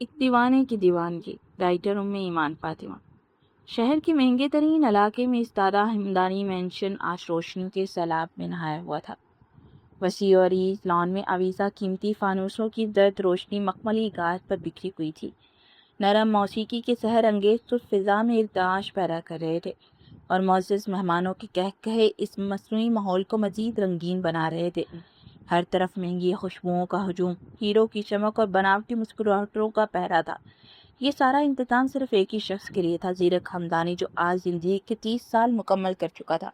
ایک دیوانے کی دیوانگی، رائٹر ام ایمان فاطمہ۔ شہر کے مہنگے ترین علاقے میں استادہ ہمدانی مینشن آج روشنی کے سیلاب میں نہایا ہوا تھا۔ وسیع اور عریض لان میں آویزہ قیمتی فانوسوں کی زرد روشنی مخملی گھاس پر بکھری ہوئی تھی۔ نرم موسیقی کے سحر انگیز سر فضا میں ارتعاش پیدا کر رہے تھے اور معزز مہمانوں کے قہقہے اس مصنوعی ماحول کو مزید رنگین بنا رہے تھے۔ ہر طرف مہنگی خوشبوؤں کا ہجوم، ہیرو کی چمک اور بناوٹی مسکراہٹوں کا پہرا تھا۔ یہ سارا انتظام صرف ایک ہی شخص کے لیے تھا، زیرک ہمدانی، جو آج زندگی کے 30 سال مکمل کر چکا تھا،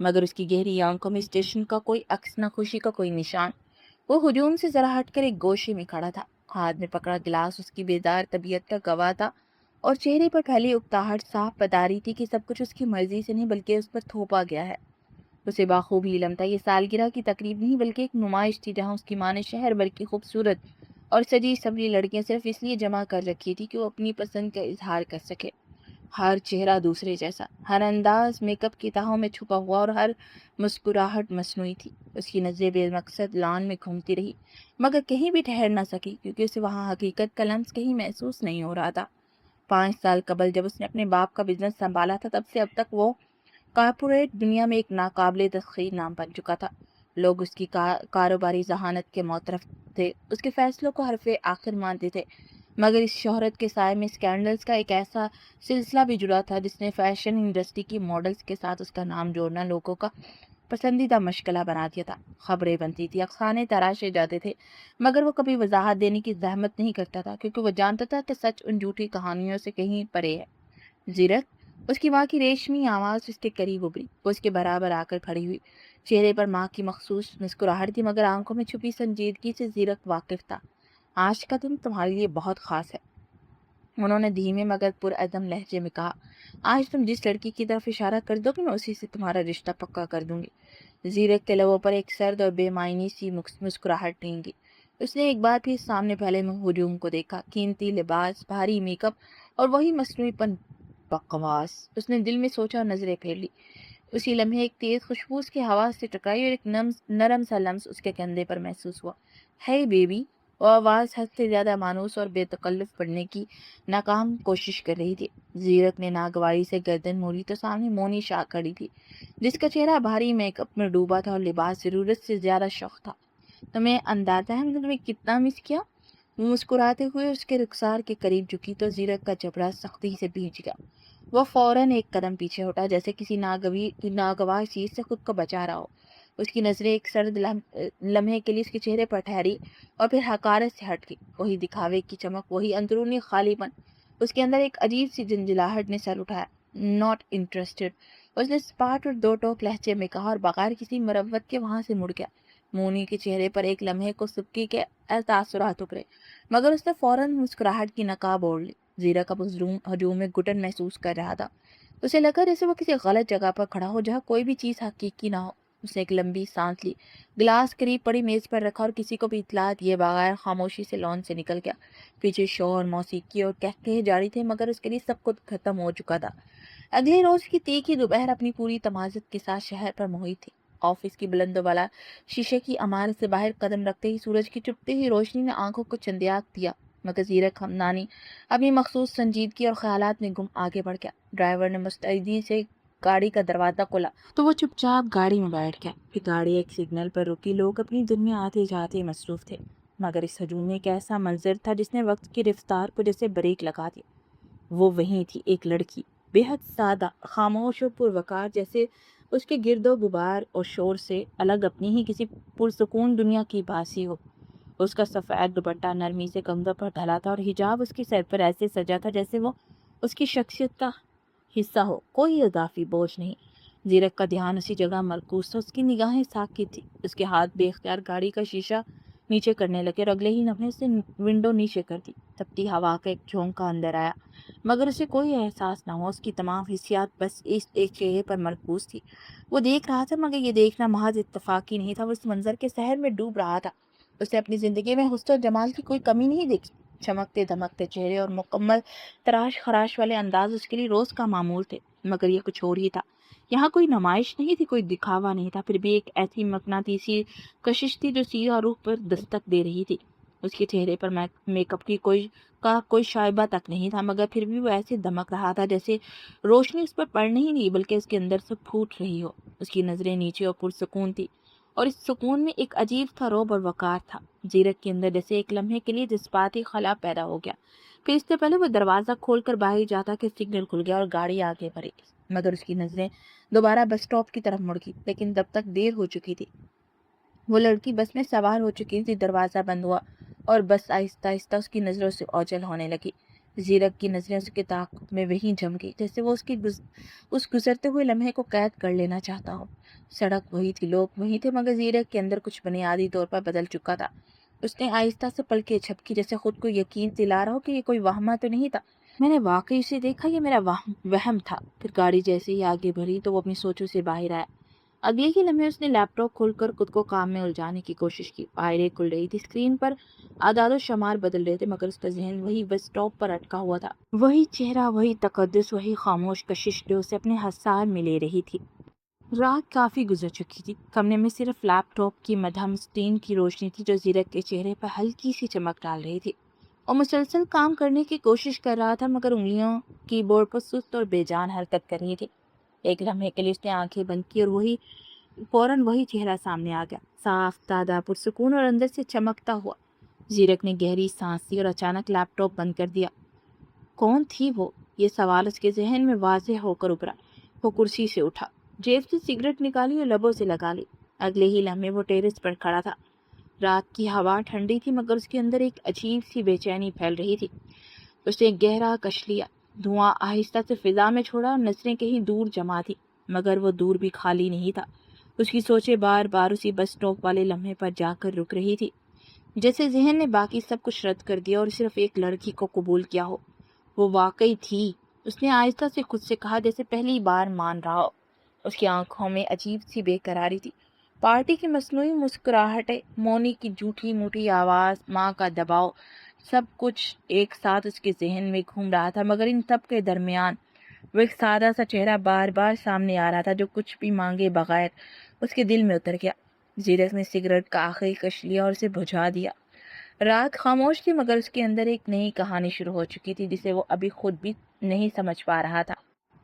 مگر اس کی گہری آنکھوں میں اسٹیشن کا کوئی عکس، نہ خوشی کا کوئی نشان۔ وہ ہجوم سے ذرا ہٹ کر ایک گوشے میں کھڑا تھا، ہاتھ میں پکڑا گلاس اس کی بیدار طبیعت کا گواہ تھا، اور چہرے پر پھیلی اکتاہٹ صاف بتا رہی تھی کہ سب کچھ اس کی مرضی سے نہیں بلکہ اس پر تھوپا گیا ہے۔ اسے باخوبی علم تھا، یہ سالگرہ کی تقریب نہیں بلکہ ایک نمائش تھی جہاں اس کی ماں نے شہر بھر کی خوبصورت اور سجی سبری لڑکیاں صرف اس لیے جمع کر رکھی تھی کہ وہ اپنی پسند کا اظہار کر سکے۔ ہر چہرہ دوسرے جیسا، ہر انداز میک اپ کی تہوں میں چھپا ہوا، اور ہر مسکراہٹ مصنوعی تھی۔ اس کی نظریں بے مقصد لان میں گھومتی رہی، مگر کہیں بھی ٹھہر نہ سکی، کیونکہ اسے وہاں حقیقت کا لمس کہیں محسوس نہیں ہو رہا تھا۔ 5 سال قبل جب اس نے اپنے باپ کا بزنس سنبھالا تھا، تب سے اب تک وہ کارپوریٹ دنیا میں ایک ناقابل تسخیر نام بن چکا تھا۔ لوگ اس کی کاروباری ذہانت کے معترف تھے، اس کے فیصلوں کو حرف آخر مانتے تھے، مگر اس شہرت کے سائے میں اسکینڈلز کا ایک ایسا سلسلہ بھی جڑا تھا جس نے فیشن انڈسٹری کی ماڈلز کے ساتھ اس کا نام جوڑنا لوگوں کا پسندیدہ مشغلہ بنا دیا تھا۔ خبریں بنتی تھی، افسانے تراشے جاتے تھے، مگر وہ کبھی وضاحت دینے کی زحمت نہیں کرتا تھا، کیونکہ وہ جانتا تھا کہ سچ ان جھوٹی کہانیوں سے کہیں پرے ہے۔ زیرک، اس کی ماں کی ریشمی آواز اس کے قریب ابھری، وہ اس کے برابر آ کر کھڑی ہوئی، چہرے پر ماں کی مخصوص مسکراہٹ تھی، مگر آنکھوں میں چھپی سنجیدگی سے زیرک واقف تھا۔ آج کا دن تمہارے لیے بہت خاص ہے، انہوں نے دھیمے مگر پرعزم لہجے میں کہا۔ آج تم جس لڑکی کی طرف اشارہ کر دو گی، میں اسی سے تمہارا رشتہ پکا کر دوں گی۔ زیرک کے لبوں پر ایک سرد اور بے معنی سی مسکراہٹ ریںگی۔ اس نے ایک بار پھر سامنے پھیلے ہجوم کو دیکھا، قیمتی لباس، بھاری میک اپ اور وہی مصنوعی پن، بکواس۔ اس نے دل میں سوچا اور نظریں پھیر لی۔ اسی لمحے ایک تیز خوشبو اس کی حواس سے ٹکرائی اور ایک نرم سا لمس اس کے کندھے پر محسوس ہوا۔ ہے بیبی، وہ آواز حد سے زیادہ مانوس اور بے تکلف پڑھنے کی ناکام کوشش کر رہی تھی۔ زیرک نے ناگواری سے گردن موڑی تو سامنے مونی شاہ کھڑی تھی، جس کا چہرہ بھاری میک اپ میں ڈوبا تھا اور لباس ضرورت سے زیادہ شوق تھا۔ تمہیں اندازہ ہے میں نے تمہیں کتنا مس کیا؟ وہ مسکراتے ہوئے اس کے رخسار کے قریب جھکی تو زیرک کا جبڑا سختی سے بھیج گیا۔ وہ فوراً ایک قدم پیچھے ہٹا، جیسے کسی ناگوار چیز سے خود کو بچا رہا ہو۔ اس کی نظریں ایک سرد لمحے کے لیے اس کے چہرے پر ٹھہری اور پھر حقارت سے ہٹ گئی۔ وہی دکھاوے کی چمک، وہی اندرونی خالی پن۔ اس کے اندر ایک عجیب سی جھنجھلاہٹ نے سر اٹھایا۔ ناٹ انٹرسٹڈ، اس نے سپاٹ اور دو ٹوک لہجے میں کہا، اور بغیر کسی مروت کے وہاں سے مڑ گیا۔ مونی کے چہرے پر ایک لمحے کو سبکی کے تاثرات ابھرے، مگر اس نے فوراً مسکراہٹ کی نقاب اوڑھ لی۔ زیرک اب اس ہجوم میں گھٹن محسوس کر رہا تھا۔ اسے لگا جیسے وہ کسی غلط جگہ پر کھڑا ہو جہاں کوئی بھی چیز حقیقی نہ ہو۔ اس نے ایک لمبی سانس لی، گلاس قریب پڑی میز پر رکھا اور کسی کو بھی اطلاع دیے بغیر خاموشی سے لان سے نکل گیا۔ پیچھے شور، موسیقی اور قہقہے جاری تھے، مگر اس کے لیے سب کچھ ختم ہو چکا تھا۔ اگلے روز کی تیکھی دوپہر اپنی پوری تمازت کے ساتھ شہر پر محیط تھی۔ آفس کی بلند و بالا شیشے کی عمارت سے باہر قدم رکھتے ہی سورج کی چپتی ہوئی روشنی نے آنکھوں کو چندیاک دیا، مگر زیرک ہمدانی اپنی مخصوص سنجیدگی اور خیالات میں گم آگے بڑھ گیا۔ ڈرائیور نے مستعدی سے گاڑی کا دروازہ کھولا تو وہ چپ چاپ گاڑی میں بیٹھ گیا۔ پھر گاڑی ایک سگنل پر رکی، لوگ اپنی دن میں آتے جاتے مصروف تھے، مگر اس ہجوم میں ایک ایسا منظر تھا جس نے وقت کی رفتار کو جیسے بریک لگا دیا۔ وہ وہیں تھی، ایک لڑکی، بے حد سادہ، خاموش اور پروقار، جیسے اس کے گرد و غبار اور شور سے الگ اپنی ہی کسی پرسکون دنیا کی باسی ہو۔ اس کا سفید دوپٹہ نرمی سے کندھوں پر ڈھلا تھا اور حجاب اس کے سر پر ایسے سجا تھا جیسے وہ اس کی شخصیت کا حصہ ہو، کوئی اضافی بوجھ نہیں۔ زیرک کا دھیان اسی جگہ مرکوز تھا، اس کی نگاہیں ساکت تھی، اس کے ہاتھ بے اختیار گاڑی کا شیشہ نیچے کرنے لگے اور اگلے ہی لمحے سے ونڈو نیچے کر دی۔ تپتی ہوا کا ایک جھونکا اندر آیا، مگر اسے کوئی احساس نہ ہوا۔ اس کی تمام حسیات بس اس ایک چہرے پر مرکوز تھی۔ وہ دیکھ رہا تھا، مگر یہ دیکھنا محض اتفاقی نہیں تھا، وہ اس منظر کے سحر میں ڈوب رہا تھا۔ اس نے اپنی زندگی میں حسن و جمال کی کوئی کمی نہیں دیکھی۔ چمکتے دمکتے چہرے اور مکمل تراش خراش والے انداز اس کے لیے روز کا معمول تھے، مگر یہ کچھ اور ہی تھا۔ یہاں کوئی نمائش نہیں تھی، کوئی دکھاوا نہیں تھا، پھر بھی ایک ایسی مقناطیسی کشش تھی جو سیاہ روح پر دستک دے رہی تھی۔ اس کے چہرے پر میک اپ کی کوئی کا کوئی شائبہ تک نہیں تھا، مگر پھر بھی وہ ایسے دمک رہا تھا جیسے روشنی اس پر پڑ نہیں رہی بلکہ اس کے اندر سے پھوٹ رہی ہو۔ اس کی نظریں نیچے اور پرسکون تھی، اور اس سکون میں ایک عجیب تھا رعب اور وقار تھا۔ زیرک کے اندر جیسے ایک لمحے کے لیے جذباتی خلا پیدا ہو گیا۔ پھر اس سے پہلے وہ دروازہ کھول کر باہر جاتا کہ سگنل کھل گیا اور گاڑی آگے بڑھی، مگر اس کی نظریں دوبارہ بس اسٹاپ کی طرف مڑ گئی، لیکن تب تک دیر ہو چکی تھی۔ وہ لڑکی بس میں سوار ہو چکی تھی، دروازہ بند ہوا اور بس آہستہ آہستہ اس کی نظروں سے اوجھل ہونے لگی۔ زیرک کی نظریں اس کے تعاقب میں وہیں جم گئی جیسے وہ اس گزرتے ہوئے لمحے کو قید کر لینا چاہتا ہو۔ سڑک وہی تھی، لوگ وہی تھے، مگر زیرک کے اندر کچھ بنیادی طور پر بدل چکا تھا۔ اس نے آہستہ سے پلکیں جھپکی جیسے خود کو یقین دلا رہا ہو کہ یہ کوئی وہمہ تو نہیں تھا، میں نے واقعی اسے دیکھا، یہ میرا وہم تھا۔ پھر گاڑی جیسے ہی آگے بڑھی تو وہ اپنی سوچوں سے باہر آیا۔ اگلے ہی لمحے اس نے لیپ ٹاپ کھول کر خود کو کام میں الجھانے کی کوشش کی۔ فائلیں کھل رہی تھی، اسکرین پر اعداد و شمار بدل رہے تھے، مگر اس کا ذہن وہی بس اسٹاپ پر اٹکا ہوا تھا۔ وہی چہرہ، وہی تقدس، وہی خاموش کشش جو اسے اپنے حصار میں لے رہی تھی۔ رات کافی گزر چکی تھی، کمرے میں صرف لیپ ٹاپ کی مدھم اسکرین کی روشنی تھی جو زیرک کے چہرے پر ہلکی سی چمک ڈال رہی تھی۔ اور مسلسل کام کرنے کی کوشش کر رہا تھا، مگر انگلیاں کی بورڈ پر سست اور بے جان حرکت کر رہی تھی۔ ایک لمحے کے لیے اس نے آنکھیں بند کی اور فوراً وہی چہرہ سامنے آ گیا، صاف، تازہ، پرسکون اور اندر سے چمکتا ہوا۔ زیرک نے گہری سانس لی اور اچانک لیپ ٹاپ بند کر دیا۔ کون تھی وہ؟ یہ سوال اس کے ذہن میں واضح ہو کر ابھرا۔ وہ کرسی سے اٹھا، جیب سے سگریٹ نکالی اور لبوں سے لگا لی۔ اگلے ہی لمحے وہ ٹیرس پر کھڑا تھا۔ رات کی ہوا ٹھنڈی تھی، مگر اس کے اندر ایک عجیب سی بے چینی پھیل رہی تھی۔ اس نے گہرا کش لیا، دھواں آہستہ سے فضا میں چھوڑا اور نظریں کہیں دور جما دی، مگر وہ دور بھی خالی نہیں تھا۔ اس کی سوچیں بار بار اسی بس اسٹاپ والے لمحے پر جا کر رک رہی تھی، جیسے ذہن نے باقی سب کچھ رد کر دیا اور صرف ایک لڑکی کو قبول کیا ہو۔ وہ واقعی تھی، اس نے آہستہ سے خود سے کہا جیسے پہلی بار مان رہا ہو۔ اس کی آنکھوں میں عجیب سی بے قراری تھی۔ پارٹی کی مصنوعی مسکراہٹیں، مونی کی جھوٹی موٹی آواز، ماں کا دباؤ، سب کچھ ایک ساتھ اس کے ذہن میں گھوم رہا تھا، مگر ان سب کے درمیان وہ ایک سادہ سا چہرہ بار بار سامنے آ رہا تھا جو کچھ بھی مانگے بغیر اس کے دل میں اتر گیا۔ زیرک نے سگریٹ کا آخری کش لیا اور اسے بجھا دیا۔ رات خاموش تھی، مگر اس کے اندر ایک نئی کہانی شروع ہو چکی تھی جسے وہ ابھی خود بھی نہیں سمجھ پا رہا تھا۔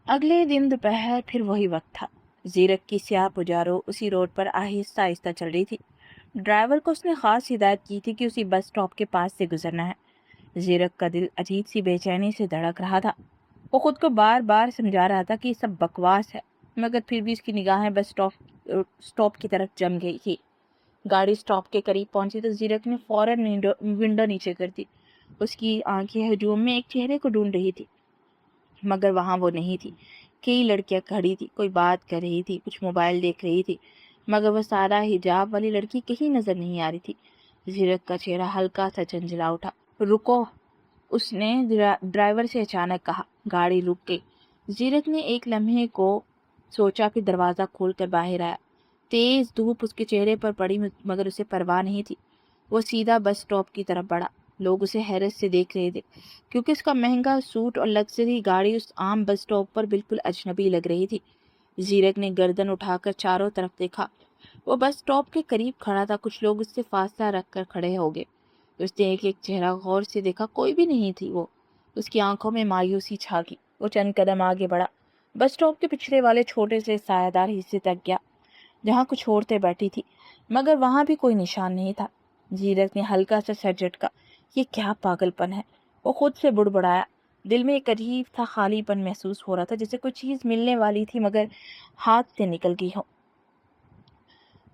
اگلے دن دوپہر پھر وہی وقت تھا۔ زیرک کی سیاہ پجارو اسی روڈ پر آہستہ آہستہ چل رہی تھی۔ ڈرائیور کو اس نے خاص ہدایت کی تھی کہ اسی بس اسٹاپ کے پاس سے گزرنا ہے۔ زیرک کا دل عجیب سی بے چینی سے دھڑک رہا تھا۔ وہ خود کو بار بار سمجھا رہا تھا کہ یہ سب بکواس ہے، مگر پھر بھی اس کی نگاہیں بس اسٹاپ کی طرف جم گئی تھی۔ گاڑی اسٹاپ کے قریب پہنچی تو زیرک نے فوراً ونڈو نیچے کر دی۔ اس کی آنکھیں ہجوم میں ایک چہرے کو ڈھونڈ رہی تھی، مگر وہاں وہ نہیں تھی۔ کئی لڑکیاں کھڑی تھی، کوئی بات کر رہی تھی، کچھ موبائل دیکھ رہی تھی، مگر وہ سادہ حجاب والی لڑکی کہیں نظر نہیں آ رہی تھی۔ زیرک کا چہرہ ہلکا سا جھنجھلا اٹھا۔ رکو، اس نے ڈرائیور سے اچانک کہا۔ گاڑی رک گئی۔ زیرک نے ایک لمحے کو سوچا، پھر دروازہ کھول کر باہر آیا۔ تیز دھوپ اس کے چہرے پر پڑی، مگر اسے پرواہ نہیں تھی۔ وہ سیدھا بس اسٹاپ کی طرف بڑھا۔ لوگ اسے حیرت سے دیکھ رہے تھے، کیونکہ اس کا مہنگا سوٹ اور لگژری گاڑی اس عام بس اسٹاپ پر بالکل اجنبی لگ رہی تھی۔ زیرک نے گردن اٹھا کر چاروں طرف دیکھا۔ وہ بس اسٹاپ کے قریب کھڑا تھا، کچھ لوگ اس سے فاصلہ رکھ کر کھڑے ہو گئے۔ اس نے ایک ایک چہرہ غور سے دیکھا، کوئی بھی نہیں تھی وہ۔ اس کی آنکھوں میں مایوسی چھا گئی۔ وہ چند قدم آگے بڑھا، بس اسٹاپ کے پچھلے والے چھوٹے سے سایہ دار حصے تک گیا جہاں کچھ عورتیں بیٹھی تھی، مگر وہاں بھی کوئی نشان نہیں تھا۔ زیرک نے ہلکا سا سر جھٹکا، یہ کیا پاگل پن ہے؟ وہ خود سے بڑبڑایا۔ دل میں ایک عجیب تھا خالی پن محسوس ہو رہا تھا، جیسے کوئی چیز ملنے والی تھی مگر ہاتھ سے نکل گئی ہو۔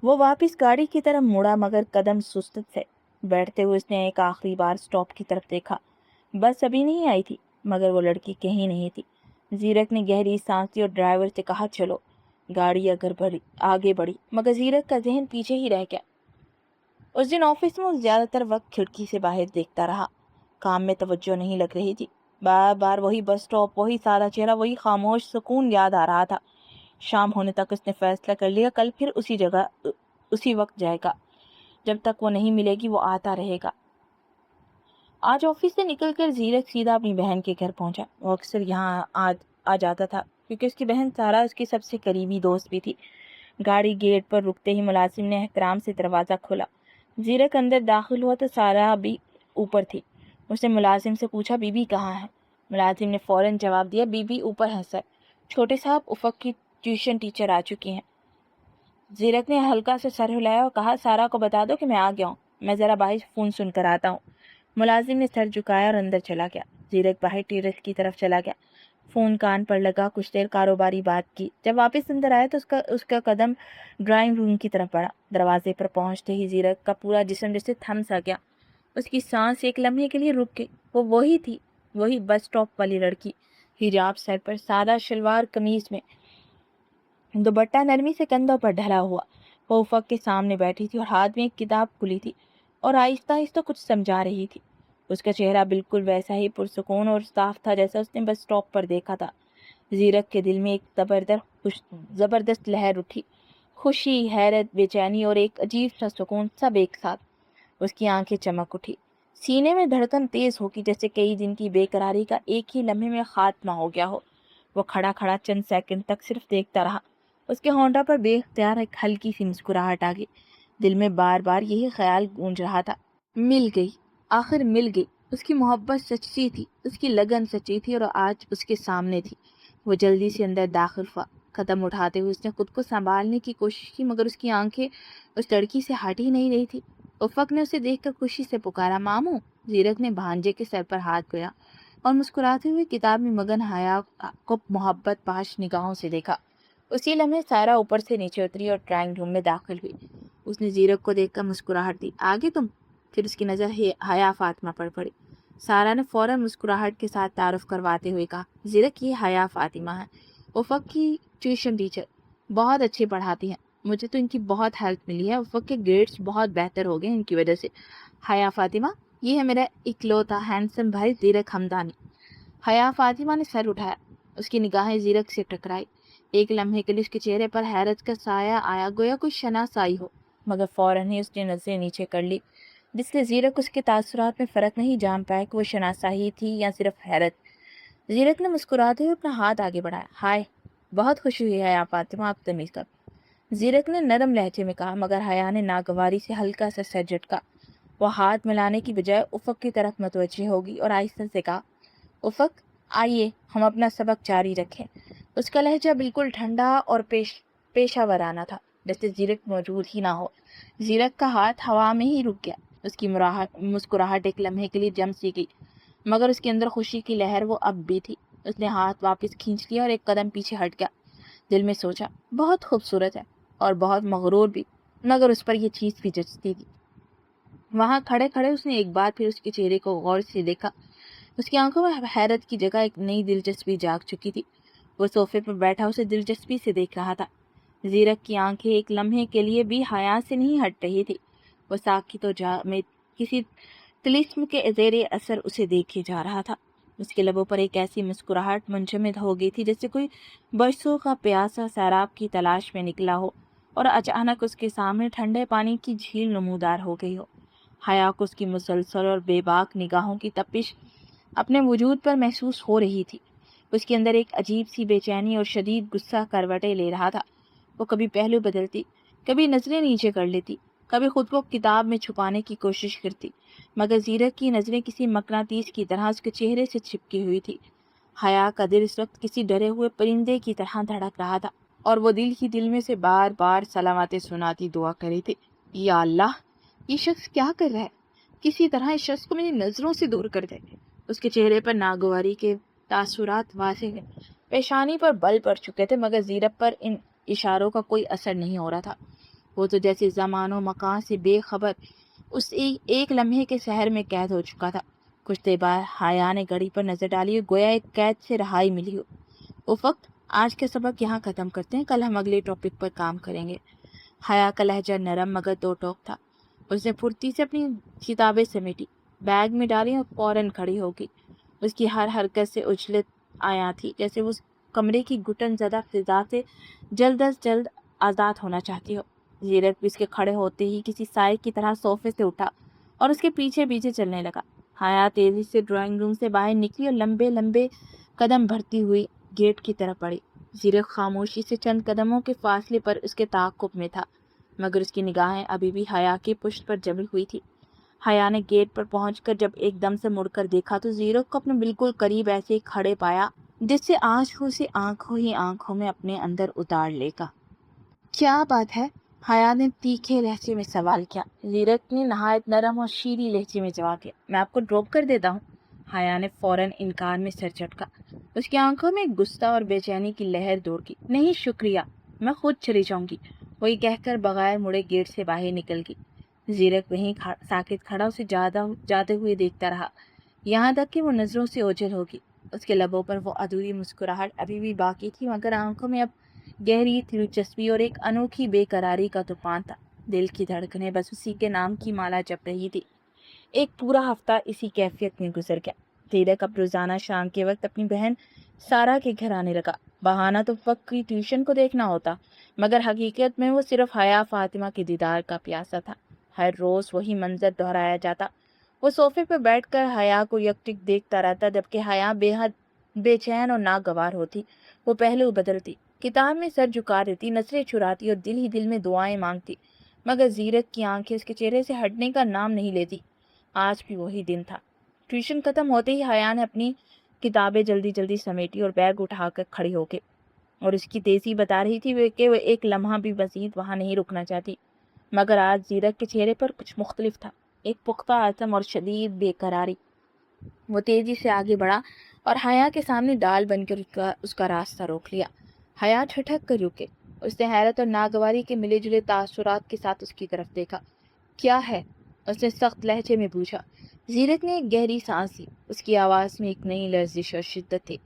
وہ واپس گاڑی کی طرف مڑا، مگر قدم سست تھے۔ بیٹھتے ہوئے اس نے ایک آخری بار اسٹاپ کی طرف دیکھا۔ بس ابھی نہیں آئی تھی، مگر وہ لڑکی کہیں نہیں تھی۔ زیرک نے گہری سانس لی اور ڈرائیور سے کہا، چلو۔ گاڑی آگے بڑھی، مگر زیرک کا ذہن پیچھے ہی رہ گیا۔ اس دن آفس میں وہ زیادہ تر وقت کھڑکی سے باہر دیکھتا رہا۔ کام میں توجہ نہیں لگ رہی تھی۔ بار بار وہی بس اسٹاپ، وہی سادہ چہرہ، وہی خاموش سکون یاد آ رہا تھا۔ شام ہونے تک اس نے فیصلہ کر لیا، کل پھر اسی جگہ اسی وقت جائے گا۔ جب تک وہ نہیں ملے گی وہ آتا رہے گا۔ آج آفس سے نکل کر زیرک سیدھا اپنی بہن کے گھر پہنچا۔ وہ اکثر یہاں آ جاتا تھا کیونکہ اس کی بہن سارا اس کی سب سے قریبی دوست بھی تھی۔ گاڑی گیٹ پر رکتے ہی ملازم نے احترام سے دروازہ کھولا۔ زیرک اندر داخل ہوا تو سارا بھی اوپر تھی۔ اس نے ملازم سے پوچھا بی بی کہاں ہے؟ ملازم نے فوراً جواب دیا بی بی اوپر ہیں سر، چھوٹے صاحب افق کی ٹیوشن ٹیچر آ چکی ہیں۔ زیرک نے ہلکا سے سر ہلایا اور کہا سارا کو بتا دو کہ میں آ گیا ہوں، میں ذرا باہر فون سن کر آتا ہوں۔ ملازم نے سر جھکایا اور اندر چلا گیا۔ زیرک باہر ٹیرس کی طرف چلا گیا، فون کان پر لگا، کچھ دیر کاروباری بات کی۔ جب واپس اندر آیا تو اس کا قدم ڈرائنگ روم کی طرف بڑھا۔ دروازے پر پہنچتے ہی زیرک کا پورا جسم جیسے تھم سا گیا، اس کی سانس ایک لمحے کے لیے رک گئی۔ وہ وہی تھی، وہی بس اسٹاپ والی لڑکی، حجاب سر پر، سادہ شلوار قمیض میں، دوپٹہ نرمی سے کندھوں پر ڈھلا ہوا۔ وہ افق کے سامنے بیٹھی تھی اور ہاتھ میں ایک کتاب کھلی تھی اور آہستہ آہستہ کچھ سمجھا رہی تھی۔ اس کا چہرہ بالکل ویسا ہی پرسکون اور صاف تھا جیسا اس نے بس اسٹاپ پر دیکھا تھا۔ زیرک کے دل میں ایک زبردست لہر اٹھی، خوشی، حیرت، بے چینی اور ایک عجیب سا سکون، سب ایک ساتھ۔ اس کی آنکھیں چمک اٹھی، سینے میں دھڑکن تیز ہو گئی جیسے کئی دن کی بے قراری کا ایک ہی لمحے میں خاتمہ ہو گیا ہو۔ وہ کھڑا کھڑا چند سیکنڈ تک صرف دیکھتا رہا۔ اس کے ہونٹوں پر بے اختیار ایک ہلکی سی مسکراہٹ آ گئی۔ دل میں بار بار یہی خیال گونج رہا تھا، مل گئی، آخر مل گئی۔ اس کی محبت سچی تھی، اس کی لگن سچی تھی اور آج اس کے سامنے تھی۔ وہ جلدی سے اندر داخل ہوا، قدم اٹھاتے ہوئے اس نے خود کو سنبھالنے کی کوشش کی، مگر اس کی آنکھیں اس لڑکی سے ہٹ ہی نہیں رہی تھی۔ افق نے اسے دیکھ کر خوشی سے پکارا ماموں۔ زیرک نے بھانجے کے سر پر ہاتھ گیا اور مسکراتے ہوئے کتاب میں مگن حیا کو محبت پاش نگاہوں سے دیکھا۔ اسی لمحے سارا اوپر سے نیچے اتری اور ڈرائنگ روم میں داخل ہوئی۔ اس نے زیرک کو دیکھ کر مسکراہٹ دی، آگے تم؟ پھر اس کی نظر حیا فاطمہ پر پڑی۔ سارا نے فوراً مسکراہٹ کے ساتھ تعارف کرواتے ہوئے کہا زیرک یہ حیا فاطمہ ہے، افق کی ٹیوشن ٹیچر، بہت اچھے پڑھاتی ہیں، مجھے تو ان کی بہت ہیلپ ملی ہے، افق کے گریڈز بہت بہتر ہو گئے ان کی وجہ سے۔ حیا فاطمہ، یہ ہے میرا اکلوتا ہینڈسم بھائی زیرک حمدانی۔ حیا فاطمہ نے سر اٹھایا، اس کی نگاہیں زیرک سے ٹکرائی۔ ایک لمحے کے لیے اس کے چہرے پر حیرت کا سایہ آیا، گویا کوئی شناسائی ہو، مگر فوراً ہی اس نے نظریں نیچے کر لی، جس سے زیرک اس کے تاثرات میں فرق نہیں جان پایا کہ وہ شناسائی تھی یا صرف حیرت۔ زیرک نے مسکراتے ہوئے اپنا ہاتھ آگے بڑھایا، ہائے، بہت خوشی ہوئی حیا فاطمہ، آپ تمیز کر۔ زیرک نے نرم لہجے میں کہا، مگر حیا نے ناگواری سے ہلکا سا سر جھٹکا۔ وہ ہاتھ ملانے کی بجائے افق کی طرف متوجہ ہوگی اور آہستہ سے کہا، افق آئیے ہم اپنا سبق جاری رکھیں۔ اس کا لہجہ بالکل ٹھنڈا اور پیشہ ورانہ تھا، جیسے زیرک موجود ہی نہ ہو۔ زیرک کا ہاتھ ہوا میں ہی رک گیا، اس کی مسکراہٹ ایک لمحے کے لیے جم سی گئی، مگر اس کے اندر خوشی کی لہر وہ اب بھی تھی۔ اس نے ہاتھ واپس کھینچ لیا اور ایک قدم پیچھے ہٹ گیا۔ دل میں سوچا، بہت خوبصورت ہے اور بہت مغرور بھی، مگر اس پر یہ چیز بھی جچتی تھی۔ وہاں کھڑے کھڑے اس نے ایک بار پھر اس کے چہرے کو غور سے دیکھا۔ اس کی آنکھوں میں حیرت کی جگہ ایک نئی دلچسپی جاگ چکی تھی۔ وہ صوفے پر بیٹھا اسے دلچسپی سے دیکھ رہا تھا۔ زیرک کی آنکھیں ایک لمحے کے لیے بھی حیا سے نہیں ہٹ رہی تھی، وہ ساکت و جامد کسی طلسم کے زیر اثر اسے دیکھے جا رہا تھا۔ اس کے لبوں پر ایک ایسی مسکراہٹ منجمد ہو گئی تھی جیسے کوئی برسوں کا پیاسا سیراب کی تلاش میں نکلا ہو اور اچانک اس کے سامنے ٹھنڈے پانی کی جھیل نمودار ہو گئی ہو۔ حیا کو اس کی مسلسل اور بے باک نگاہوں کی تپش اپنے وجود پر محسوس ہو رہی تھی۔ اس کے اندر ایک عجیب سی بے چینی اور شدید غصہ کروٹیں لے رہا تھا۔ وہ کبھی پہلو بدلتی، کبھی نظریں نیچے کر لیتی، کبھی خود کو کتاب میں چھپانے کی کوشش کرتی، مگر زیرک کی نظریں کسی مقناطیس کی طرح اس کے چہرے سے چپکی ہوئی تھی۔ حیا کا دل اس وقت کسی ڈرے ہوئے پرندے کی طرح دھڑک رہا تھا اور وہ دل ہی دل میں سے بار بار سلامتیں سناتی دعا کر رہی تھی، یا اللہ، یہ شخص کیا کر رہا ہے؟ کسی طرح اس شخص کو میری نظروں سے دور کر دے۔ اس کے چہرے پر ناگواری کے تاثرات واضح ہیں، پیشانی پر بل پڑ چکے تھے، مگر زیرک پر ان اشاروں کا کوئی اثر نہیں ہو رہا تھا۔ وہ تو جیسے زمان و مکان سے بے خبر اس ایک لمحے کے شہر میں قید ہو چکا تھا۔ کچھ دیر بعد حیا نے گھڑی پر نظر ڈالی اور گویا ایک قید سے رہائی ملی ہو۔ افق، آج کا سبق یہاں ختم کرتے ہیں، کل ہم اگلے ٹاپک پر کام کریں گے۔ حیا کا لہجہ نرم مگر دو ٹوک تھا۔ اس نے پھرتی سے اپنی کتابیں سمیٹی، بیگ میں ڈالی اور فوراً کھڑی ہو گئی۔ اس کی ہر حرکت سے اجلت آیا تھی، جیسے وہ اس کمرے کی گھٹن زدہ فضا سے جلد از جلد آزاد ہونا چاہتی ہو۔ زیرک بھی اس کے کھڑے ہوتے ہی کسی سائے کی طرح صوفے سے اٹھا اور اس کے پیچھے پیچھے چلنے لگا۔ حیا تیزی سے ڈرائنگ روم سے باہر نکلی اور لمبے لمبے قدم بھرتی ہوئی گیٹ کی طرف بڑھی۔ زیرک خاموشی سے چند قدموں کے فاصلے پر اس کے تعاقب میں تھا، مگر اس کی نگاہیں ابھی بھی حیا کی پشت پر جمی ہوئی تھی۔ حیا نے گیٹ پر پہنچ کر جب ایک دم سے مڑ کر دیکھا تو زیرک کو اپنے بالکل قریب ایسے ہی کھڑے پایا جس سے آج وہ اسے آنکھوں ہی آنکھوں میں اپنے اندر اتار لے گا۔ کیا بات ہے؟ حیا نے تیکھے لہجے میں سوال کیا۔ زیرک نے نہایت نرم اور شیریں لہجے میں جواب دیا، میں آپ کو ڈراپ کر دیتا ہوں۔ حیا نے فوراً انکار میں سر جھٹکا۔ اس کی آنکھوں میں غصہ اور بے چینی کی لہر دوڑ گئی۔ نہیں شکریہ، میں خود چلی جاؤں گی، وہی کہہ کر بغیر مڑے گیٹ سے باہر نکل گئی۔ زیرک وہیں ساکت کھڑا اسے جاتے ہوئے دیکھتا رہا، یہاں تک کہ وہ نظروں سے اوجھل ہوگی۔ اس کے لبوں پر وہ ادھوری مسکراہٹ ابھی بھی باقی تھی، مگر آنکھوں میں اب گہری دلچسپی اور ایک انوکھی بے قراری کا طوفان تھا۔ دل کی دھڑکنیں بس اسی کے نام کی مالا جپ رہی تھی۔ ایک پورا ہفتہ اسی کیفیت میں گزر گیا۔ زیرک اب روزانہ شام کے وقت اپنی بہن سارا کے گھر آنے لگا۔ بہانہ تو وقت کی ٹیوشن کو دیکھنا ہوتا، مگر حقیقت میں وہ صرف حیا فاطمہ کے دیدار کا پیاسا تھا۔ ہر روز وہی منظر دہرایا جاتا، وہ صوفے پر بیٹھ کر حیا کو یکٹک دیکھتا رہتا، جبکہ حیا بے حد بے چین اور ناگوار ہوتی۔ وہ پہلو بدلتی، کتاب میں سر جھکا دیتی، نظریں چراتی اور دل ہی دل میں دعائیں مانگتی، مگر زیرک کی آنکھیں اس کے چہرے سے ہٹنے کا نام نہیں لیتی۔ آج بھی وہی دن تھا۔ ٹیوشن ختم ہوتے ہی حیا نے اپنی کتابیں جلدی جلدی سمیٹی اور بیگ اٹھا کر کھڑی ہو گئی، اور اس کی تیزی بتا رہی تھی کہ وہ ایک لمحہ بھی مزید وہاں نہیں رکنا چاہتی۔ مگر آج زیرک کے چہرے پر کچھ مختلف تھا، ایک پختہ عزم اور شدید بے قراری۔ وہ تیزی سے آگے بڑھا اور حیا کے سامنے ڈال بن کر اس کا راستہ روک لیا۔ حیا ٹھٹک کر رکے، اس نے حیرت اور ناگواری کے ملے جلے تاثرات کے ساتھ اس کی طرف دیکھا۔ کیا ہے؟ اس نے سخت لہجے میں پوچھا۔ زیرک نے ایک گہری سانس لی، اس کی آواز میں ایک نئی لرزش اور شدت تھی۔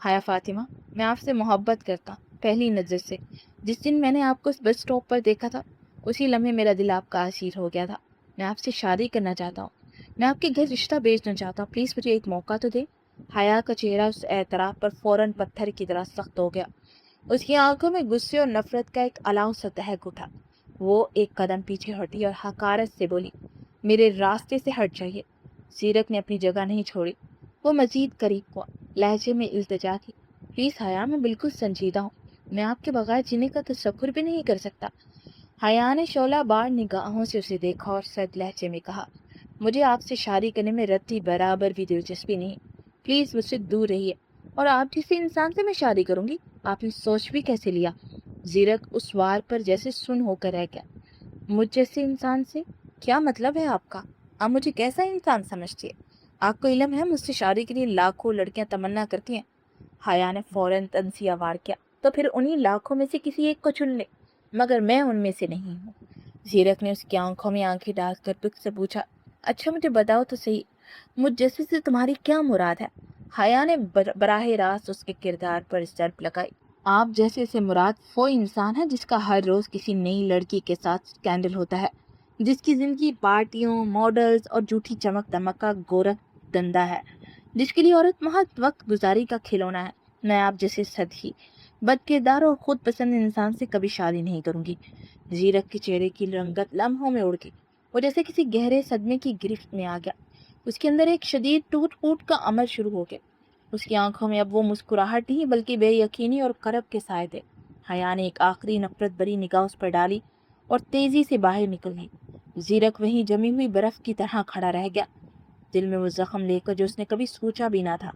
حیا فاطمہ، میں آپ سے محبت کرتا ہوں، پہلی نظر سے۔ جس دن میں نے آپ کو اس بس اسٹاپ پر دیکھا تھا، اسی لمحے میرا دل آپ کا اسیر ہو گیا تھا۔ میں آپ سے شادی کرنا چاہتا ہوں، میں آپ کے گھر رشتہ بھیجنا چاہتا ہوں، پلیز مجھے ایک موقع تو دے۔ حیا کا چہرہ اس اعتراف پر فوراً پتھر کی طرح سخت ہو گیا۔ اس کی آنکھوں میں غصے اور نفرت کا ایک الاؤ سا دہک اٹھا۔ وہ ایک قدم پیچھے ہٹی اور حقارت سے بولی، میرے راستے سے ہٹ جائیے۔ زیرک نے اپنی جگہ نہیں چھوڑی، وہ مزید قریب ہوا، لہجے میں التجا تھی۔ پلیز حیا، میں بالکل سنجیدہ ہوں، میں آپ کے بغیر جینے کا تصور بھی نہیں کر سکتا۔ حیا نے شعلہ بار نگاہوں سے اسے دیکھا اور سرد لہجے میں کہا، مجھے آپ سے شادی کرنے میں رتی برابر بھی دلچسپی نہیں، پلیز مجھ سے دور رہیے۔ اور آپ جیسے انسان سے میں شادی کروں گی؟ آپ نے سوچ بھی کیسے لیا؟ زیرک اس وار پر جیسے سن ہو کر رہ گیا۔ مجھ جیسے انسان سے؟ کیا مطلب ہے آپ کا؟ آپ مجھے کیسا انسان سمجھتی ہے؟ آپ کو علم ہے مجھ سے شادی کے لیے لاکھوں لڑکیاں تمنا کرتی ہیں؟ حیا نے فوراً تنزیہ وار کیا، تو پھر انہی لاکھوں میں سے کسی ایک کو چن لے، مگر میں ان میں سے نہیں ہوں۔ زیرک نے اس کی آنکھوں میں آنکھیں ڈال کر دکھ سے پوچھا، اچھا مجھے بتاؤ تو صحیح، مجھ جیسے سے تمہاری کیا مراد ہے؟ حیا نے براہ راست اس کے کردار پر ضرب لگائی۔ آپ جیسے سے مراد وہ انسان ہے جس کا ہر روز کسی نئی لڑکی کے ساتھ سکینڈل ہوتا ہے، جس کی زندگی پارٹیوں، ماڈلز اور جھوٹی چمک دمک کا گورکھ دندا ہے، جس کے لیے عورت محض وقت گزاری کا کھلونا ہے۔ میں آپ جیسے سطحی، بد کردار اور خود پسند انسان سے کبھی شادی نہیں کروں گی۔ زیرک کے چہرے کی رنگت لمحوں میں اڑ گئی، وہ جیسے کسی گہرے صدمے کی گرفت میں آ گیا۔ اس کے اندر ایک شدید ٹوٹ پھوٹ کا عمل شروع ہو گیا۔ اس کی آنکھوں میں اب وہ مسکراہٹ نہیں بلکہ بے یقینی اور کرب کے سائے تھے۔ حیا نے ایک آخری نفرت بری نگاہ اس پر ڈالی اور تیزی سے باہر نکل گئی۔ زیرک وہیں جمی ہوئی برف کی طرح کھڑا رہ گیا، دل میں وہ زخم لے کر جو اس نے کبھی سوچا بھی نہ تھا۔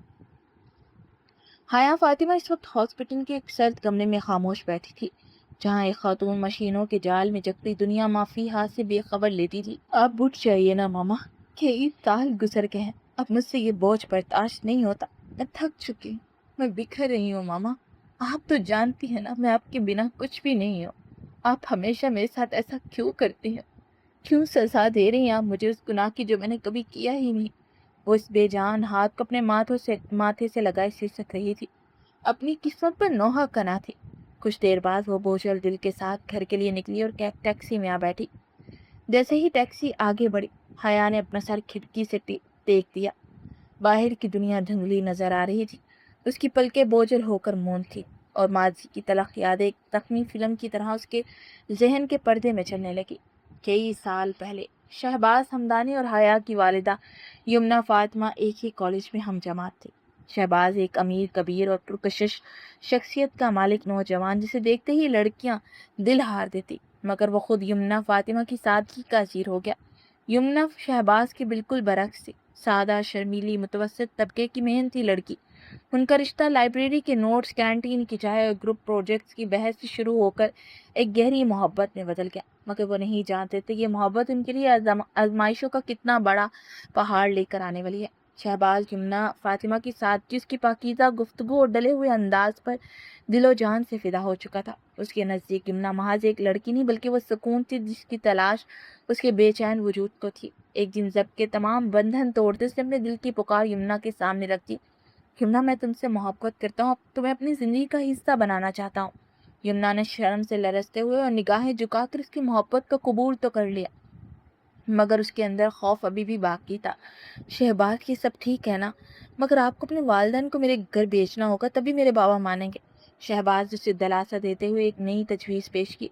حیا فاطمہ اس وقت ہاسپٹل کے ایک سرد کمرے میں خاموش بیٹھی تھی، جہاں ایک خاتون مشینوں کے جال میں جکڑی دنیا معافی ہاتھ سے بے خبر لیتی تھی۔ اب اٹھ جائیے نا ماما، 23 سال گزر گئے ہیں، اب مجھ سے یہ بوجھ برداشت نہیں ہوتا، میں تھک چکی ہوں، میں بکھر رہی ہوں ماما۔ آپ تو جانتی ہیں نا میں آپ کے بنا کچھ بھی نہیں ہوں، آپ ہمیشہ میرے ساتھ ایسا کیوں کرتی ہیں؟ کیوں سزا دے رہی ہیں آپ مجھے اس گناہ کی جو میں نے کبھی کیا ہی نہیں؟ وہ اس بے جان ہاتھ کو اپنے ماتھے سے لگائے سسک رہی تھی، اپنی قسمت پر نوحہ کنا تھی۔ کچھ دیر بعد وہ بوجھل دل کے ساتھ گھر کے لیے نکلی اور ٹیکسی میں آ بیٹھی۔ جیسے ہی ٹیکسی آگے بڑھی، حیا نے اپنا سر کھڑکی سے دیکھ دیا۔ باہر کی دنیا دھندلی نظر آ رہی تھی، اس کی پلکیں بوجھل ہو کر موم تھی، اور ماضی کی تلخ یاد ایک زخمی فلم کی طرح اس کے ذہن کے پردے میں چلنے لگی۔ کئی سال پہلے شہباز ہمدانی اور حیا کی والدہ یمنا فاطمہ ایک ہی کالج میں ہم جماعت تھے۔ شہباز ایک امیر کبیر اور پرکشش شخصیت کا مالک نوجوان جسے دیکھتے ہی لڑکیاں دل ہار دیتی، مگر وہ خود یمنا فاطمہ کی سادگی کا اسیر ہو گیا۔ یمنا شہباز کے بالکل برعکس تھی، سادہ، شرمیلی، متوسط طبقے کی محنتی لڑکی۔ ان کا رشتہ لائبریری کے نوٹس، کینٹین کی چائے اور گروپ پروجیکٹس کی بحث سے شروع ہو کر ایک گہری محبت میں بدل گیا، مگر وہ نہیں جانتے تھے یہ محبت ان کے لیے آزمائشوں کا کتنا بڑا پہاڑ لے کر آنے والی ہے۔ شہباز یمنا فاطمہ کی ساتھ جس کی پاکیزہ گفتگو اور ڈلے ہوئے انداز پر دل و جان سے فدا ہو چکا تھا، اس کے نزدیک یمنا محض ایک لڑکی نہیں بلکہ وہ سکون تھی جس کی تلاش اس کے بے چین وجود کو تھی۔ ایک دن ضبط کے تمام بندھن توڑتے اس نے اپنے دل کی پکار یمنا کے سامنے رکھ دی۔ یمنا، میں تم سے محبت کرتا ہوں، تمہیں اپنی زندگی کا حصہ بنانا چاہتا ہوں۔ یمنا نے شرم سے لرزتے ہوئے اور نگاہیں جھکا کر اس کی محبت کو قبول تو کر لیا، مگر اس کے اندر خوف ابھی بھی باقی تھا۔ شہباز، یہ سب ٹھیک ہے نا، مگر آپ کو اپنے والدین کو میرے گھر بھیجنا ہوگا، تبھی میرے بابا مانیں گے۔ شہباز اسے دلاسا دیتے ہوئے ایک نئی تجویز پیش کی۔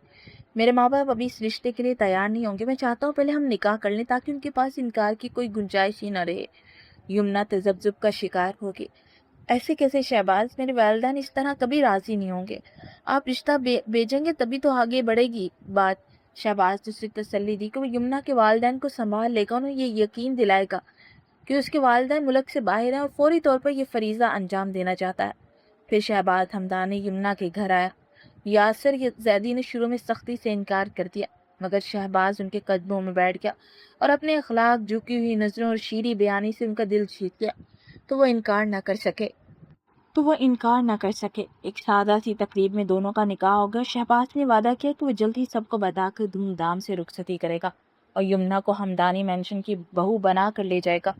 میرے ماں باپ ابھی اس رشتے کے لیے تیار نہیں ہوں گے، میں چاہتا ہوں پہلے ہم نکاح کر لیں تاکہ ان کے پاس انکار کی کوئی گنجائش ہی نہ رہے۔ یمنا تذبذب کا شکار ہوگی۔ ایسے کیسے شہباز، میرے والدین اس طرح کبھی راضی نہیں ہوں گے، آپ رشتہ بھیجیں گے تبھی تو آگے بڑھے گی بات۔ شہباز نے اسے تسلی دی کہ وہ یمنا کے والدین کو سنبھال لے گا، انہیں یہ یقین دلائے گا کہ اس کے والدین ملک سے باہر ہیں اور فوری طور پر یہ فریضہ انجام دینا چاہتا ہے۔ پھر شہباز ہمدانی یمنا کے گھر آیا۔ یاسر زیدی نے شروع میں سختی سے انکار کر دیا، مگر شہباز ان کے قدموں میں بیٹھ گیا اور اپنے اخلاق، جھکی ہوئی نظروں اور شیریں بیانی سے ان کا دل جیت گیا تو وہ انکار نہ کر سکے۔ ایک سادہ سی تقریب میں دونوں کا نکاح ہو گیا۔ شہباز نے وعدہ کیا کہ وہ جلد ہی سب کو بتا کر دھوم دھام سے رخصتی کرے گا اور یمنا کو ہمدانی مینشن کی بہو بنا کر لے جائے گا۔